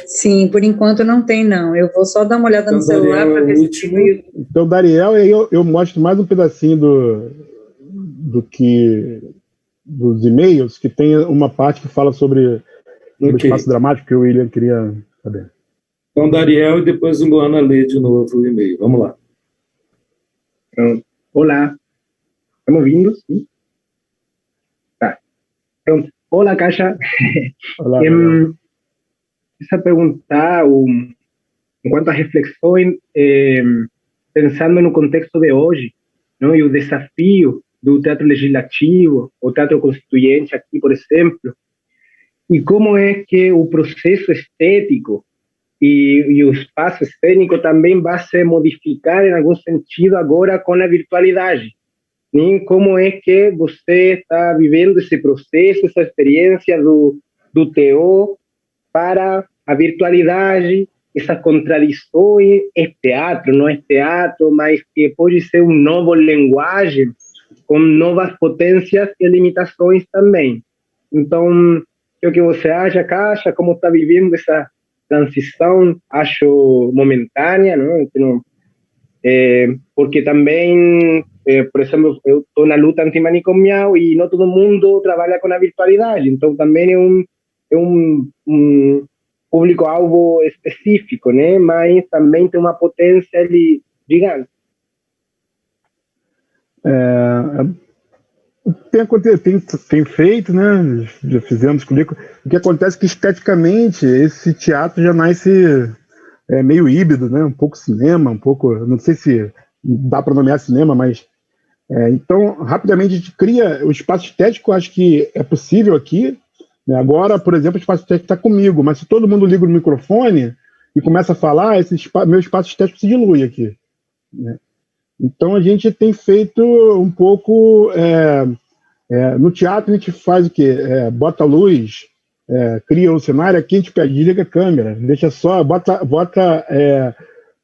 Sim, por enquanto não tem, não. Eu vou só dar uma olhada no celular para ver se tem. Então, Dariel, eu mostro mais um pedacinho dos e-mails, que tem uma parte que fala sobre o espaço dramático que o William queria saber. Então, Dariel, e depois o Luana lê de novo o e-mail. Vamos lá. Olá. Estamos ouvindo? Sim? Tá. Pronto. Olá, Caixa. Olá, essa pergunta, enquanto a reflexões, pensando no contexto de hoje, não, e o desafio do teatro legislativo, o teatro constituinte aqui, por exemplo, e como é que o processo estético e o espaço cênico também vai se modificar em algum sentido agora com a virtualidade. Né? Como é que você está vivendo esse processo, essa experiência do TO para a virtualidade, essas contradições, é teatro, não é teatro, mas que pode ser uma nova linguagem, com novas potências e limitações também. Então, o que você acha, Caixa, como está vivendo essa transição? Acho momentânea, não? Porque também, por exemplo, eu estou na luta antimanicomial e não todo mundo trabalha com a virtualidade, então também é um público-alvo específico, né? Mas também tem uma potência gigante. Tem feito, né? Já fizemos com o Lico. O que acontece é que esteticamente esse teatro já nasce meio híbrido, né? Um pouco cinema, um pouco, não sei se dá para nomear cinema, mas então rapidamente a gente cria o espaço estético. Acho que é possível aqui, né? Agora, por exemplo, o espaço estético está comigo, mas se todo mundo liga o microfone e começa a falar, meu espaço estético se dilui aqui, né? Então a gente tem feito um pouco No teatro a gente faz o quê? Bota a luz, cria um cenário, aqui a gente desliga a câmera, deixa só, bota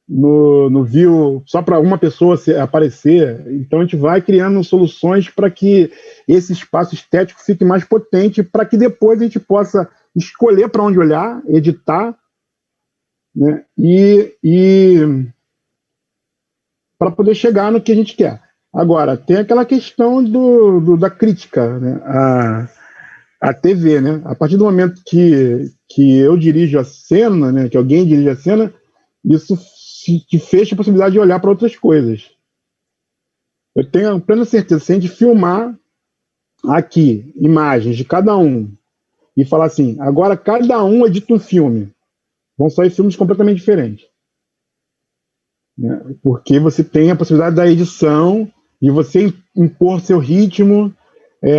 no view só para uma pessoa aparecer. Então a gente vai criando soluções para que esse espaço estético fique mais potente, para que depois a gente possa escolher para onde olhar, editar, né? E para poder chegar no que a gente quer. Agora, tem aquela questão da crítica, né? A TV, né? A partir do momento que eu dirijo a cena, né? Que alguém dirige a cena, isso te fecha a possibilidade de olhar para outras coisas. Eu tenho a plena certeza, se a gente filmar aqui imagens de cada um e falar assim, agora cada um edita um filme, vão sair filmes completamente diferentes. Né? Porque você tem a possibilidade da edição, de você impor seu ritmo,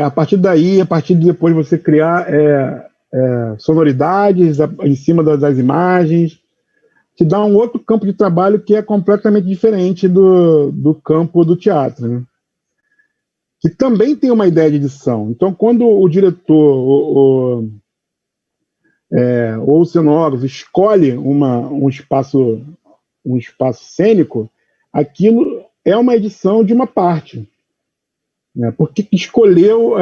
a partir daí, a partir de depois você criar sonoridades em cima das imagens, te dá um outro campo de trabalho que é completamente diferente do campo do teatro, né? Que também tem uma ideia de edição. Então, quando o diretor ou o cenógrafo escolhe um espaço cênico, aquilo é uma edição de uma parte. Né? Porque escolheu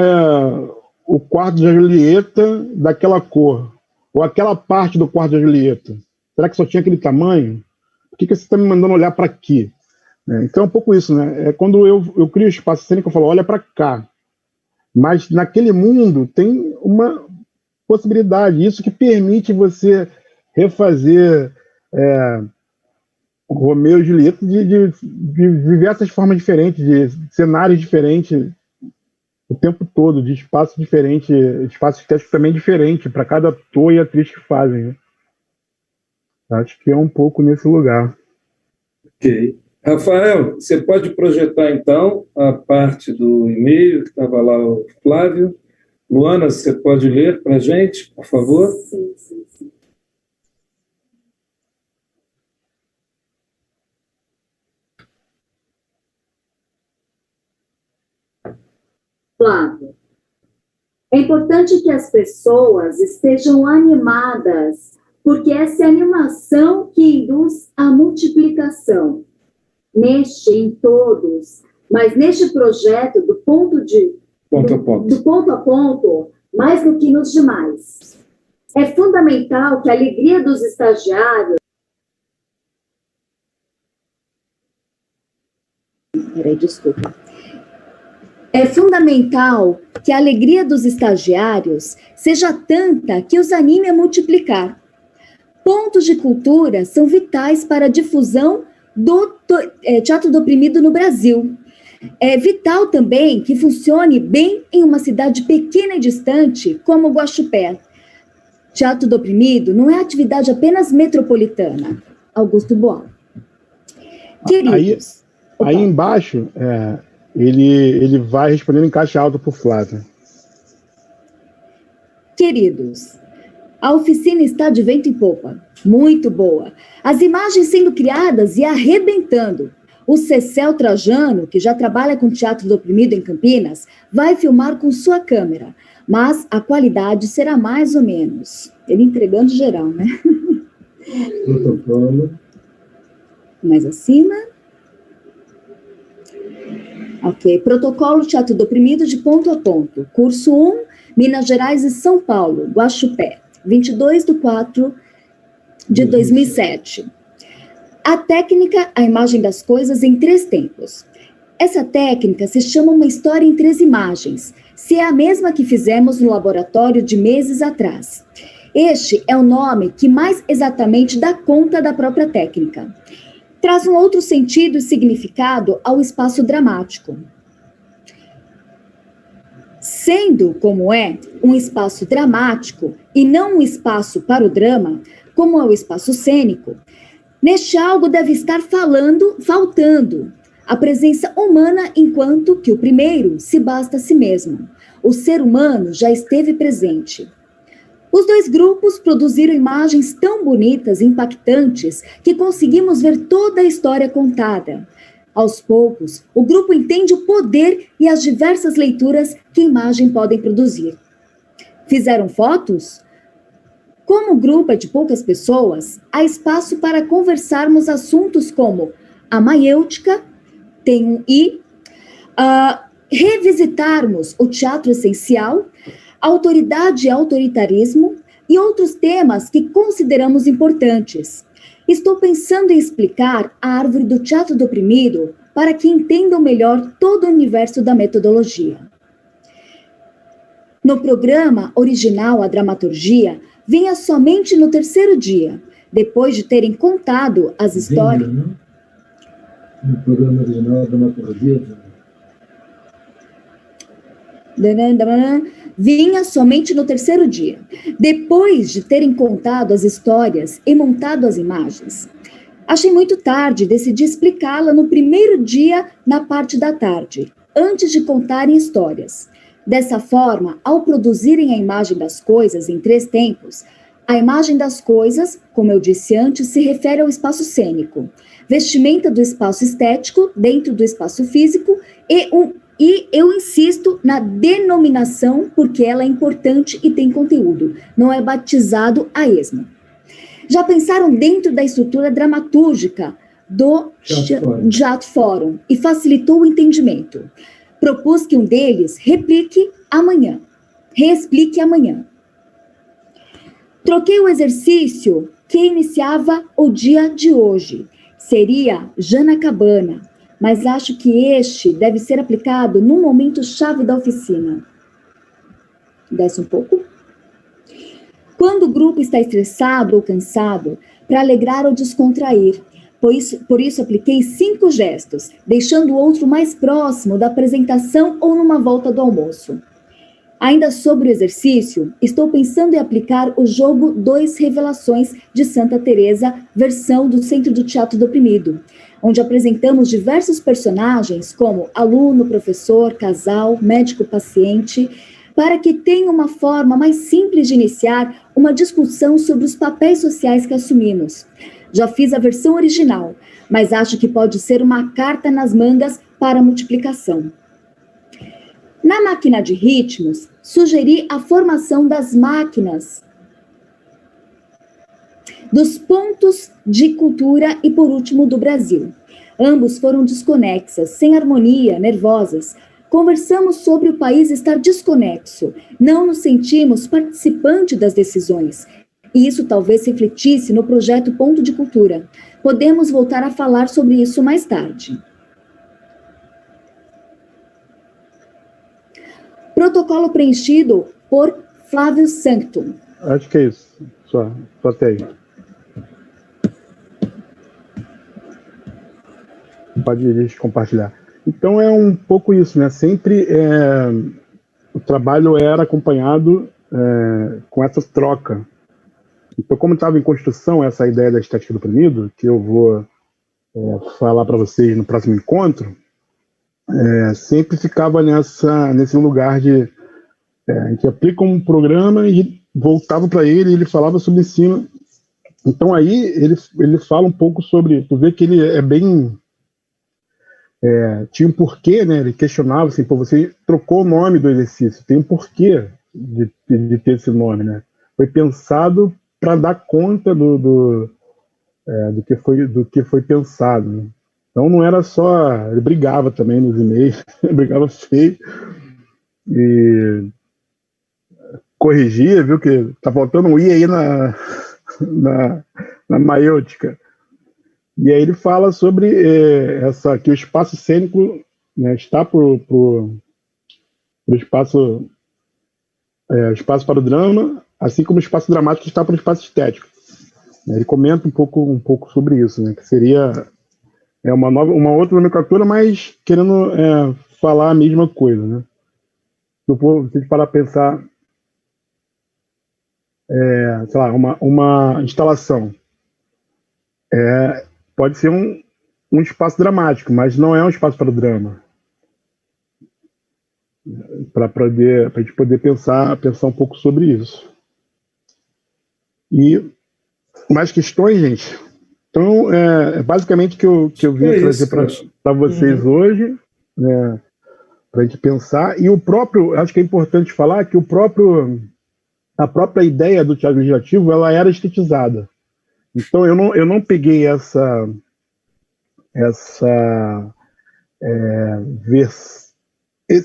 o quarto de Julieta daquela cor, ou aquela parte do quarto de Julieta. Será que só tinha aquele tamanho? Por que você está me mandando olhar para aqui? Então é um pouco isso, né? Quando eu crio espaço cênico, eu falo, olha para cá. Mas naquele mundo tem uma possibilidade, isso que permite você refazer Romeu e Julieta de diversas formas diferentes, de cenários diferentes, o tempo todo, de espaços diferentes, espaços estéticos também diferentes para cada ator e atriz que fazem. Né? Acho que é um pouco nesse lugar. Ok. Rafael, você pode projetar, então, a parte do e-mail que estava lá, o Flávio. Luana, você pode ler para a gente, por favor? Sim. Flávio, é importante que as pessoas estejam animadas, porque essa é a animação que induz a multiplicação. Em todos, mas neste projeto, do ponto a ponto, mais do que nos demais. É fundamental que a alegria dos estagiários... Desculpa. É fundamental que a alegria dos estagiários seja tanta que os anime a multiplicar. Pontos de cultura são vitais para a difusão do teatro do oprimido no Brasil. É vital também que funcione bem em uma cidade pequena e distante como Guaxupé. Teatro do oprimido não é atividade apenas metropolitana. Augusto Boal. Queridos... Aí embaixo, ele vai respondendo em caixa alta para o Flávio. Queridos, a oficina está de vento em popa. Muito boa. As imagens sendo criadas e arrebentando. O Cecel Trajano, que já trabalha com Teatro do Oprimido em Campinas, vai filmar com sua câmera, mas a qualidade será mais ou menos. Ele entregando geral, né? Protocolo. Mais acima. Ok. Protocolo Teatro do Oprimido de ponto a ponto. Curso 1, Minas Gerais e São Paulo, Guaxupé. 22/4/2007. A técnica, a imagem das coisas em 3 tempos. Essa técnica se chama uma história em 3 imagens, se é a mesma que fizemos no laboratório de meses atrás. Este é o nome que mais exatamente dá conta da própria técnica. Traz um outro sentido e significado ao espaço dramático. Sendo, como é, um espaço dramático e não um espaço para o drama, como é o espaço cênico, neste algo deve estar faltando a presença humana, enquanto que o primeiro se basta a si mesmo. O ser humano já esteve presente. Os 2 grupos produziram imagens tão bonitas e impactantes que conseguimos ver toda a história contada. Aos poucos, o grupo entende o poder e as diversas leituras que imagem podem produzir. Fizeram fotos? Como o grupo é de poucas pessoas, há espaço para conversarmos assuntos como a maiêutica, tem um I, revisitarmos o teatro essencial, autoridade e autoritarismo e outros temas que consideramos importantes. Estou pensando em explicar a árvore do teatro do oprimido para que entendam melhor todo o universo da metodologia. No programa original, a dramaturgia vinha somente no terceiro dia, depois de terem contado as histórias. No programa original, a dramaturgia vinha somente no terceiro dia, depois de terem contado as histórias e montado as imagens. Achei muito tarde e decidi explicá-la no primeiro dia, na parte da tarde, antes de contarem histórias. Dessa forma, ao produzirem a imagem das coisas em 3 tempos, a imagem das coisas, como eu disse antes, se refere ao espaço cênico, vestimenta do espaço estético dentro do espaço físico e eu insisto na denominação porque ela é importante e tem conteúdo, não é batizado a esmo. Já pensaram dentro da estrutura dramatúrgica do Teatro Fórum e facilitou o entendimento. Propus que um deles reexplique amanhã. Troquei o exercício que iniciava o dia de hoje. Seria Janacabana, mas acho que este deve ser aplicado no momento-chave da oficina. Desce um pouco. Quando o grupo está estressado ou cansado, para alegrar ou descontrair. Por isso apliquei 5 gestos, deixando o outro mais próximo da apresentação ou numa volta do almoço. Ainda sobre o exercício, estou pensando em aplicar o jogo 2 Revelações de Santa Teresa, versão do Centro do Teatro do Oprimido, onde apresentamos diversos personagens como aluno, professor, casal, médico, paciente, para que tenha uma forma mais simples de iniciar uma discussão sobre os papéis sociais que assumimos. Já fiz a versão original, mas acho que pode ser uma carta nas mangas para a multiplicação. Na máquina de ritmos, sugeri a formação das máquinas, dos pontos de cultura e, por último, do Brasil. Ambos foram desconexas, sem harmonia, nervosas. Conversamos sobre o país estar desconexo. Não nos sentimos participantes das decisões. E isso talvez refletisse no projeto Ponto de Cultura. Podemos voltar a falar sobre isso mais tarde. Protocolo preenchido por Flávio Sanctum. Acho que é isso. Só até aí. Pode compartilhar. Então é um pouco isso, né? Sempre o trabalho era acompanhado com essa troca. Então, como estava em construção essa ideia da estética do oprimido, que eu vou falar para vocês no próximo encontro, sempre ficava nesse lugar de a gente aplica um programa e voltava para ele e ele falava sobre em cima. Então aí ele fala um pouco sobre, tu vê que ele é bem tinha um porquê, né? Ele questionava assim, pô, você trocou o nome do exercício, tem um porquê de ter esse nome, né? Foi pensado para dar conta do que foi pensado, né? Então não era só, ele brigava também nos e-mails, brigava feio e corrigia, viu que tá faltando um i aí na maiêutica. E aí ele fala sobre que o espaço cênico, né, está pro espaço para o drama, assim como o espaço dramático está para o espaço estético. Ele comenta um pouco sobre isso, né, que seria uma outra nomenclatura, mas querendo falar a mesma coisa, né? Se você parar para pensar, sei lá, uma instalação pode ser um espaço dramático, mas não é um espaço para o drama. Para a gente poder pensar um pouco sobre isso. E mais questões, gente? Então, basicamente que eu vim trazer para vocês hoje, né, para a gente pensar. E o próprio, acho que é importante falar que a própria ideia do teatro legislativo, ela era estetizada. Então, eu não peguei essa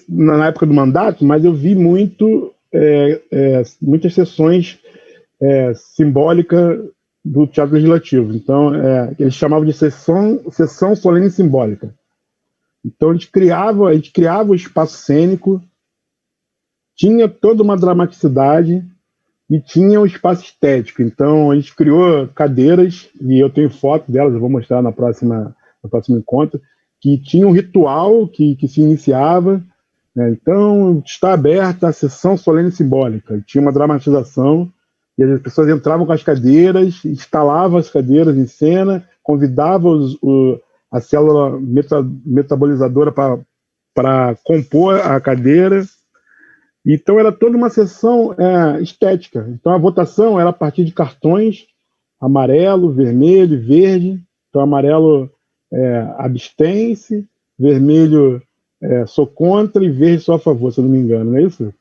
na época do mandato, mas eu vi muitas sessões simbólicas do teatro legislativo. Então, eles chamavam de sessão solene simbólica. Então, a gente criava o espaço cênico, tinha toda uma dramaticidade e tinha o espaço estético. Então, a gente criou cadeiras, e eu tenho foto delas, eu vou mostrar no próximo encontro, que tinha um ritual que se iniciava, né? Então, está aberta a sessão solene simbólica. Tinha uma dramatização, e as pessoas entravam com as cadeiras, instalavam as cadeiras em cena, convidavam a célula metabolizadora para compor a cadeira. Então, era toda uma sessão estética. Então, a votação era a partir de cartões amarelo, vermelho e verde. Então, amarelo abstém-se, vermelho sou contra e verde sou a favor, se eu não me engano, não é isso?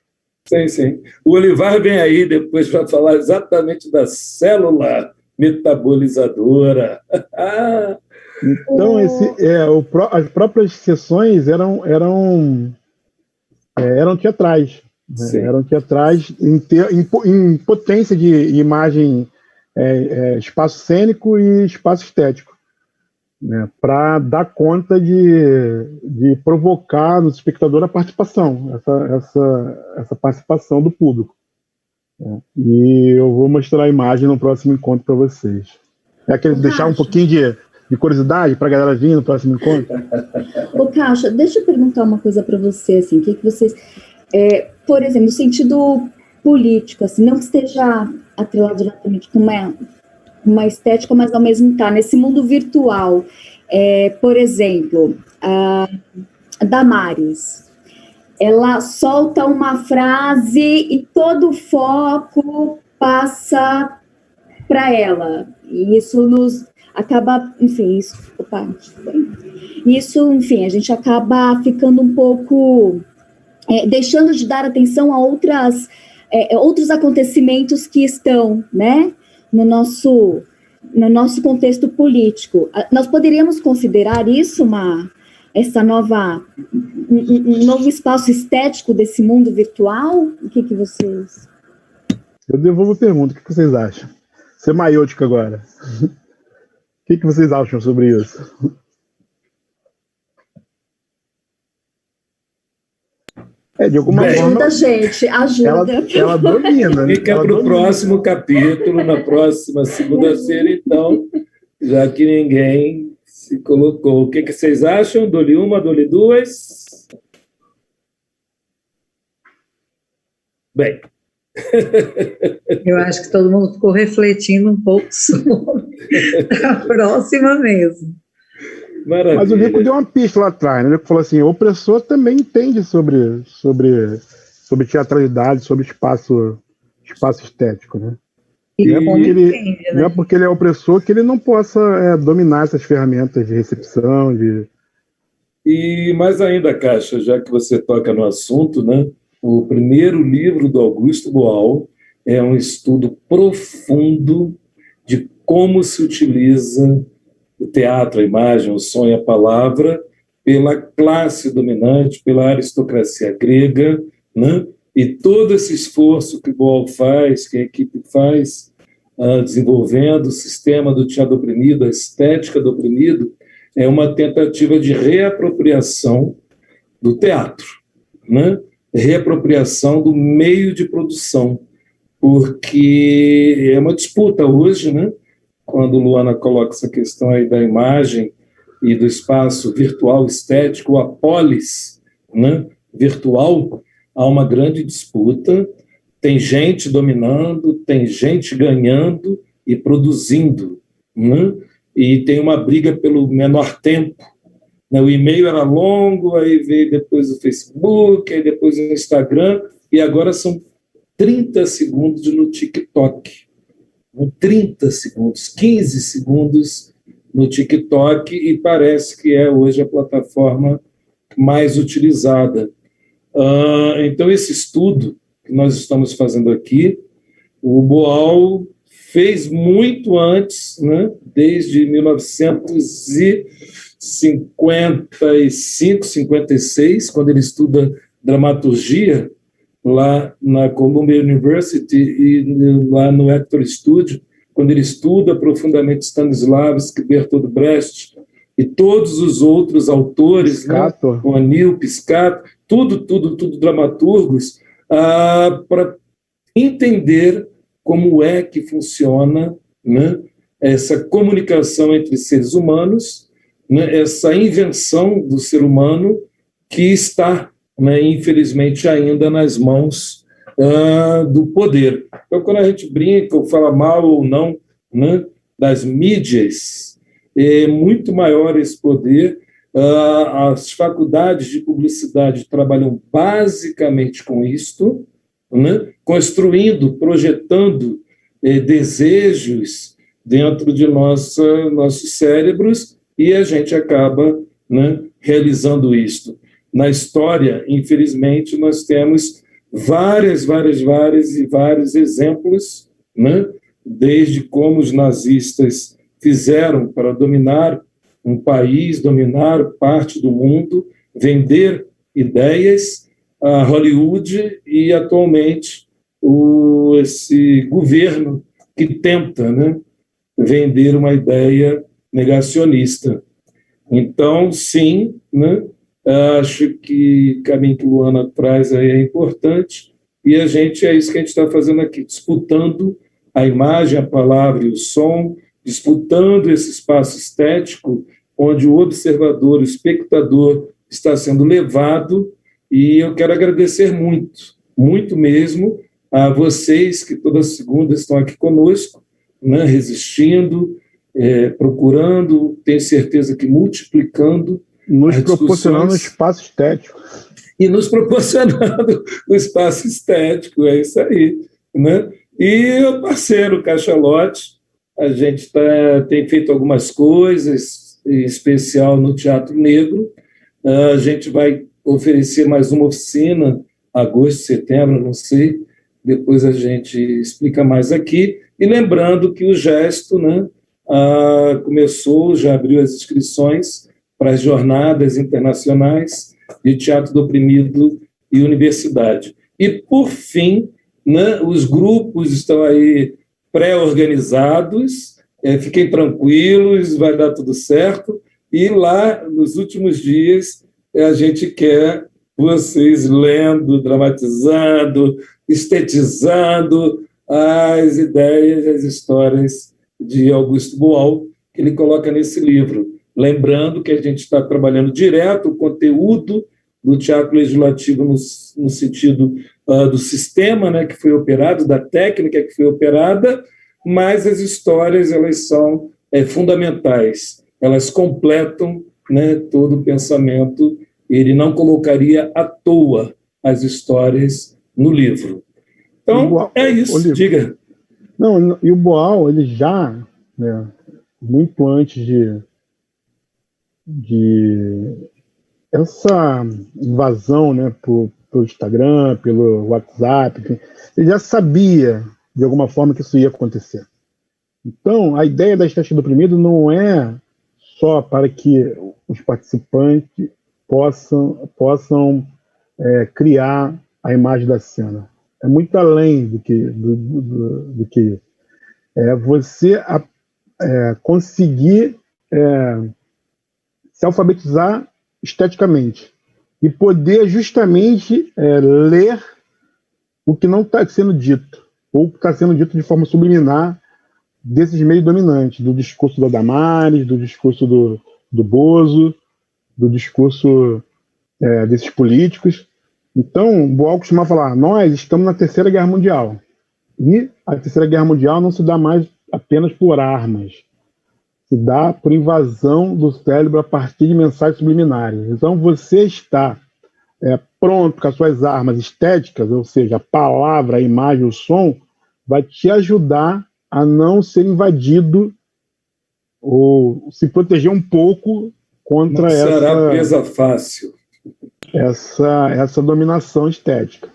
Sim, sim. O Olivar vem aí depois para falar exatamente da célula metabolizadora. Então, as próprias sessões eram teatrais. Né? Eram teatrais em potência de imagem, espaço cênico e espaço estético, né? Para dar conta de provocar no espectador a participação, essa participação do público. Né? E eu vou mostrar a imagem no próximo encontro para vocês. Deixar um pouquinho de curiosidade para a galera vir no próximo encontro? Ô, Caixa, deixa eu perguntar uma coisa para você, assim, que vocês, por exemplo, no sentido político, assim, não que esteja atrelado diretamente com uma estética, mas ao mesmo tempo, nesse mundo virtual, por exemplo, a Damares, ela solta uma frase e todo o foco passa para ela, e isso nos acaba, enfim, a gente acaba ficando um pouco, deixando de dar atenção a outros acontecimentos que estão, né, no nosso contexto político. Nós poderíamos considerar isso um novo espaço estético desse mundo virtual? O que vocês... Eu devolvo a pergunta, o que vocês acham? Ser maiôtico agora. O que vocês acham sobre isso? De alguma forma... Ajuda, gente, ajuda. Ela domina. Fica para o próximo capítulo, na próxima segunda-feira, então, já que ninguém se colocou. O que vocês acham? Dou-lhe uma, dou-lhe duas? Bem... Eu acho que todo mundo ficou refletindo um pouco sobre a próxima mesmo. Maravilha. Mas o Nico deu uma pista lá atrás, né? Ele falou assim: o opressor também entende sobre teatralidade, sobre espaço estético, né? Não é porque ele é opressor que ele não possa dominar essas ferramentas de recepção, E mais ainda, Caixa, já que você toca no assunto, né? O primeiro livro do Augusto Boal é um estudo profundo de como se utiliza o teatro, a imagem, o som e a palavra pela classe dominante, pela aristocracia grega, né? E todo esse esforço que Boal faz, que a equipe faz, desenvolvendo o sistema do teatro oprimido, a estética do oprimido, é uma tentativa de reapropriação do teatro, né? Reapropriação do meio de produção, porque é uma disputa hoje, né? Quando Luana coloca essa questão aí da imagem e do espaço virtual estético, a polis, né, virtual, há uma grande disputa, tem gente dominando, tem gente ganhando e produzindo, né? E tem uma briga pelo menor tempo. O e-mail era longo, aí veio depois o Facebook, aí depois o Instagram, e agora são 30 segundos no TikTok. 30 segundos, 15 segundos no TikTok e parece que é hoje a plataforma mais utilizada. Então, esse estudo que nós estamos fazendo aqui, o Boal fez muito antes, né, desde 1955, 56, quando ele estuda dramaturgia lá na Columbia University e lá no Actor Studio, quando ele estuda profundamente Stanislavski, Bertolt Brecht e todos os outros autores, Piscator, né, O'Neill, Piscator, tudo dramaturgos, para entender como é que funciona, né, essa comunicação entre seres humanos, né, essa invenção do ser humano que está, né, infelizmente, ainda nas mãos do poder. Então, quando a gente brinca ou fala mal ou não, né, das mídias, é muito maior esse poder. As faculdades de publicidade trabalham basicamente com isto, né, construindo, projetando desejos dentro de nossos cérebros, e a gente acaba, né, realizando isto. Na história, infelizmente, nós temos vários exemplos, né, desde como os nazistas fizeram para dominar um país, dominar parte do mundo, vender ideias a Hollywood e, atualmente, esse governo que tenta, né, vender uma ideia negacionista. Então, sim, né, acho que o caminho que Luana traz aí é importante, e é isso que a gente está fazendo aqui, disputando a imagem, a palavra e o som, disputando esse espaço estético onde o observador, o espectador está sendo levado, e eu quero agradecer muito mesmo a vocês que toda segunda estão aqui conosco, né, resistindo, procurando, tenho certeza que multiplicando, nos proporcionando um espaço estético. E nos proporcionando um espaço estético, é isso aí, né? E o parceiro Cachalote, a gente tem feito algumas coisas, em especial no Teatro Negro. A gente vai oferecer mais uma oficina, agosto, setembro, não sei, depois a gente explica mais aqui. E lembrando que o Gesto, né, começou, já abriu as inscrições para as jornadas internacionais de teatro do oprimido e universidade. E, por fim, né, os grupos estão aí pré-organizados, fiquem tranquilos, vai dar tudo certo, e lá, nos últimos dias, a gente quer vocês lendo, dramatizando, estetizando as ideias, as histórias de Augusto Boal, que ele coloca nesse livro. Lembrando que a gente está trabalhando direto o conteúdo do teatro legislativo no sentido do sistema, né, que foi operado, da técnica que foi operada, mas as histórias, elas são fundamentais, elas completam, né, todo o pensamento. Ele não colocaria à toa as histórias no livro. Então, Boal, é isso, diga. Não, e o Boal, ele já, né, muito antes de essa invasão, né, pelo Instagram, pelo WhatsApp, ele já sabia, de alguma forma, que isso ia acontecer. Então, a ideia da estética do oprimido não é só para que os participantes possam criar a imagem da cena. É muito além do que isso. É você conseguir se alfabetizar esteticamente e poder justamente ler o que não está sendo dito, ou está sendo dito de forma subliminar desses meios dominantes, do discurso da Damares, do discurso do Bozo, do discurso desses políticos. Então, Boal costumava falar, nós estamos na Terceira Guerra Mundial. E a Terceira Guerra Mundial não se dá mais apenas por armas, se dá por invasão do cérebro a partir de mensagens subliminares. Então, você está pronto com as suas armas estéticas, ou seja, a palavra, a imagem, o som, vai te ajudar a não ser invadido ou se proteger um pouco contra não será presa fácil. Essa dominação estética.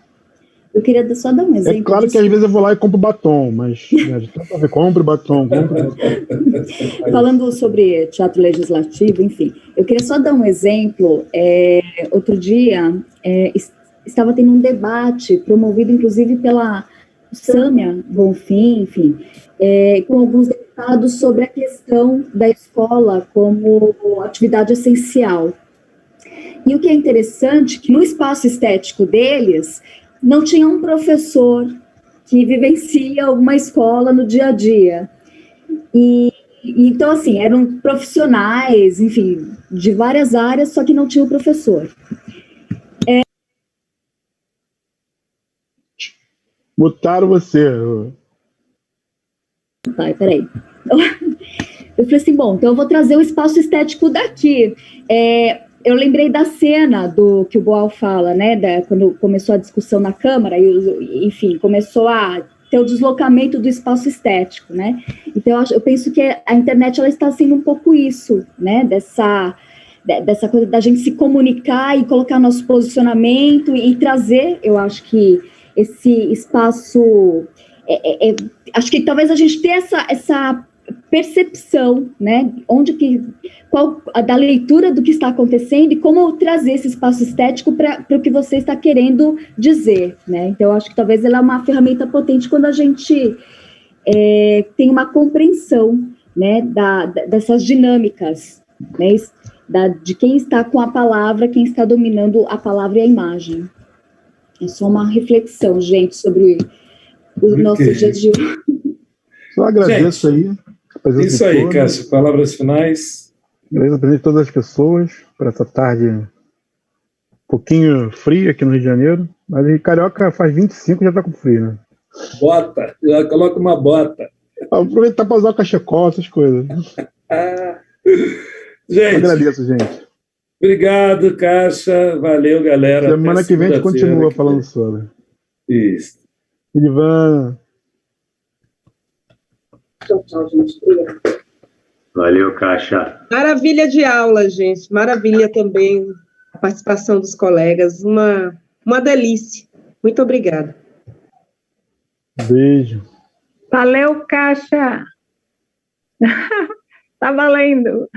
Eu queria só dar um exemplo. É claro que às vezes eu vou lá e compro batom, mas compre batom. Falando sobre teatro legislativo, enfim, eu queria só dar um exemplo. Outro dia, estava tendo um debate promovido, inclusive, pela Sâmia Bonfim, enfim, com alguns deputados sobre a questão da escola como atividade essencial. E o que é interessante, que no espaço estético deles, não tinha um professor que vivencia uma escola no dia a dia. Então, assim, eram profissionais, enfim, de várias áreas, só que não tinha o professor. Botaram você. Tá, peraí. Eu falei assim, bom, então eu vou trazer o espaço estético daqui. Eu lembrei da cena do que o Boal fala, né, quando começou a discussão na Câmara, enfim, começou a ter o deslocamento do espaço estético, né, então eu penso que a internet, ela está sendo um pouco isso, né, dessa coisa da gente se comunicar e colocar nosso posicionamento e trazer, eu acho que esse espaço, acho que talvez a gente tenha essa percepção, né, qual da leitura do que está acontecendo e como trazer esse espaço estético para o que você está querendo dizer, né, então eu acho que talvez ela é uma ferramenta potente quando a gente tem uma compreensão, né, dessas dinâmicas, né, de quem está com a palavra, quem está dominando a palavra e a imagem. É só uma reflexão, gente, sobre o nosso dia de hoje. Só agradeço, gente, aí. Isso aí, Cássio, palavras finais. Agradeço a todas as pessoas por essa tarde um pouquinho fria aqui no Rio de Janeiro, mas em Carioca faz 25 e já está com frio, né? Bota, já coloca uma bota. Aproveitar para usar o cachecol, essas coisas. Gente, agradeço, gente. Obrigado, Caixa. Valeu, galera. Semana que vem a gente continua falando sobre. Isso. Ivan. Tchau, gente. Obrigada. Valeu, Caixa. Maravilha de aula, gente. Maravilha também a participação dos colegas. Uma delícia. Muito obrigada. Beijo. Valeu, Caixa. Tá valendo.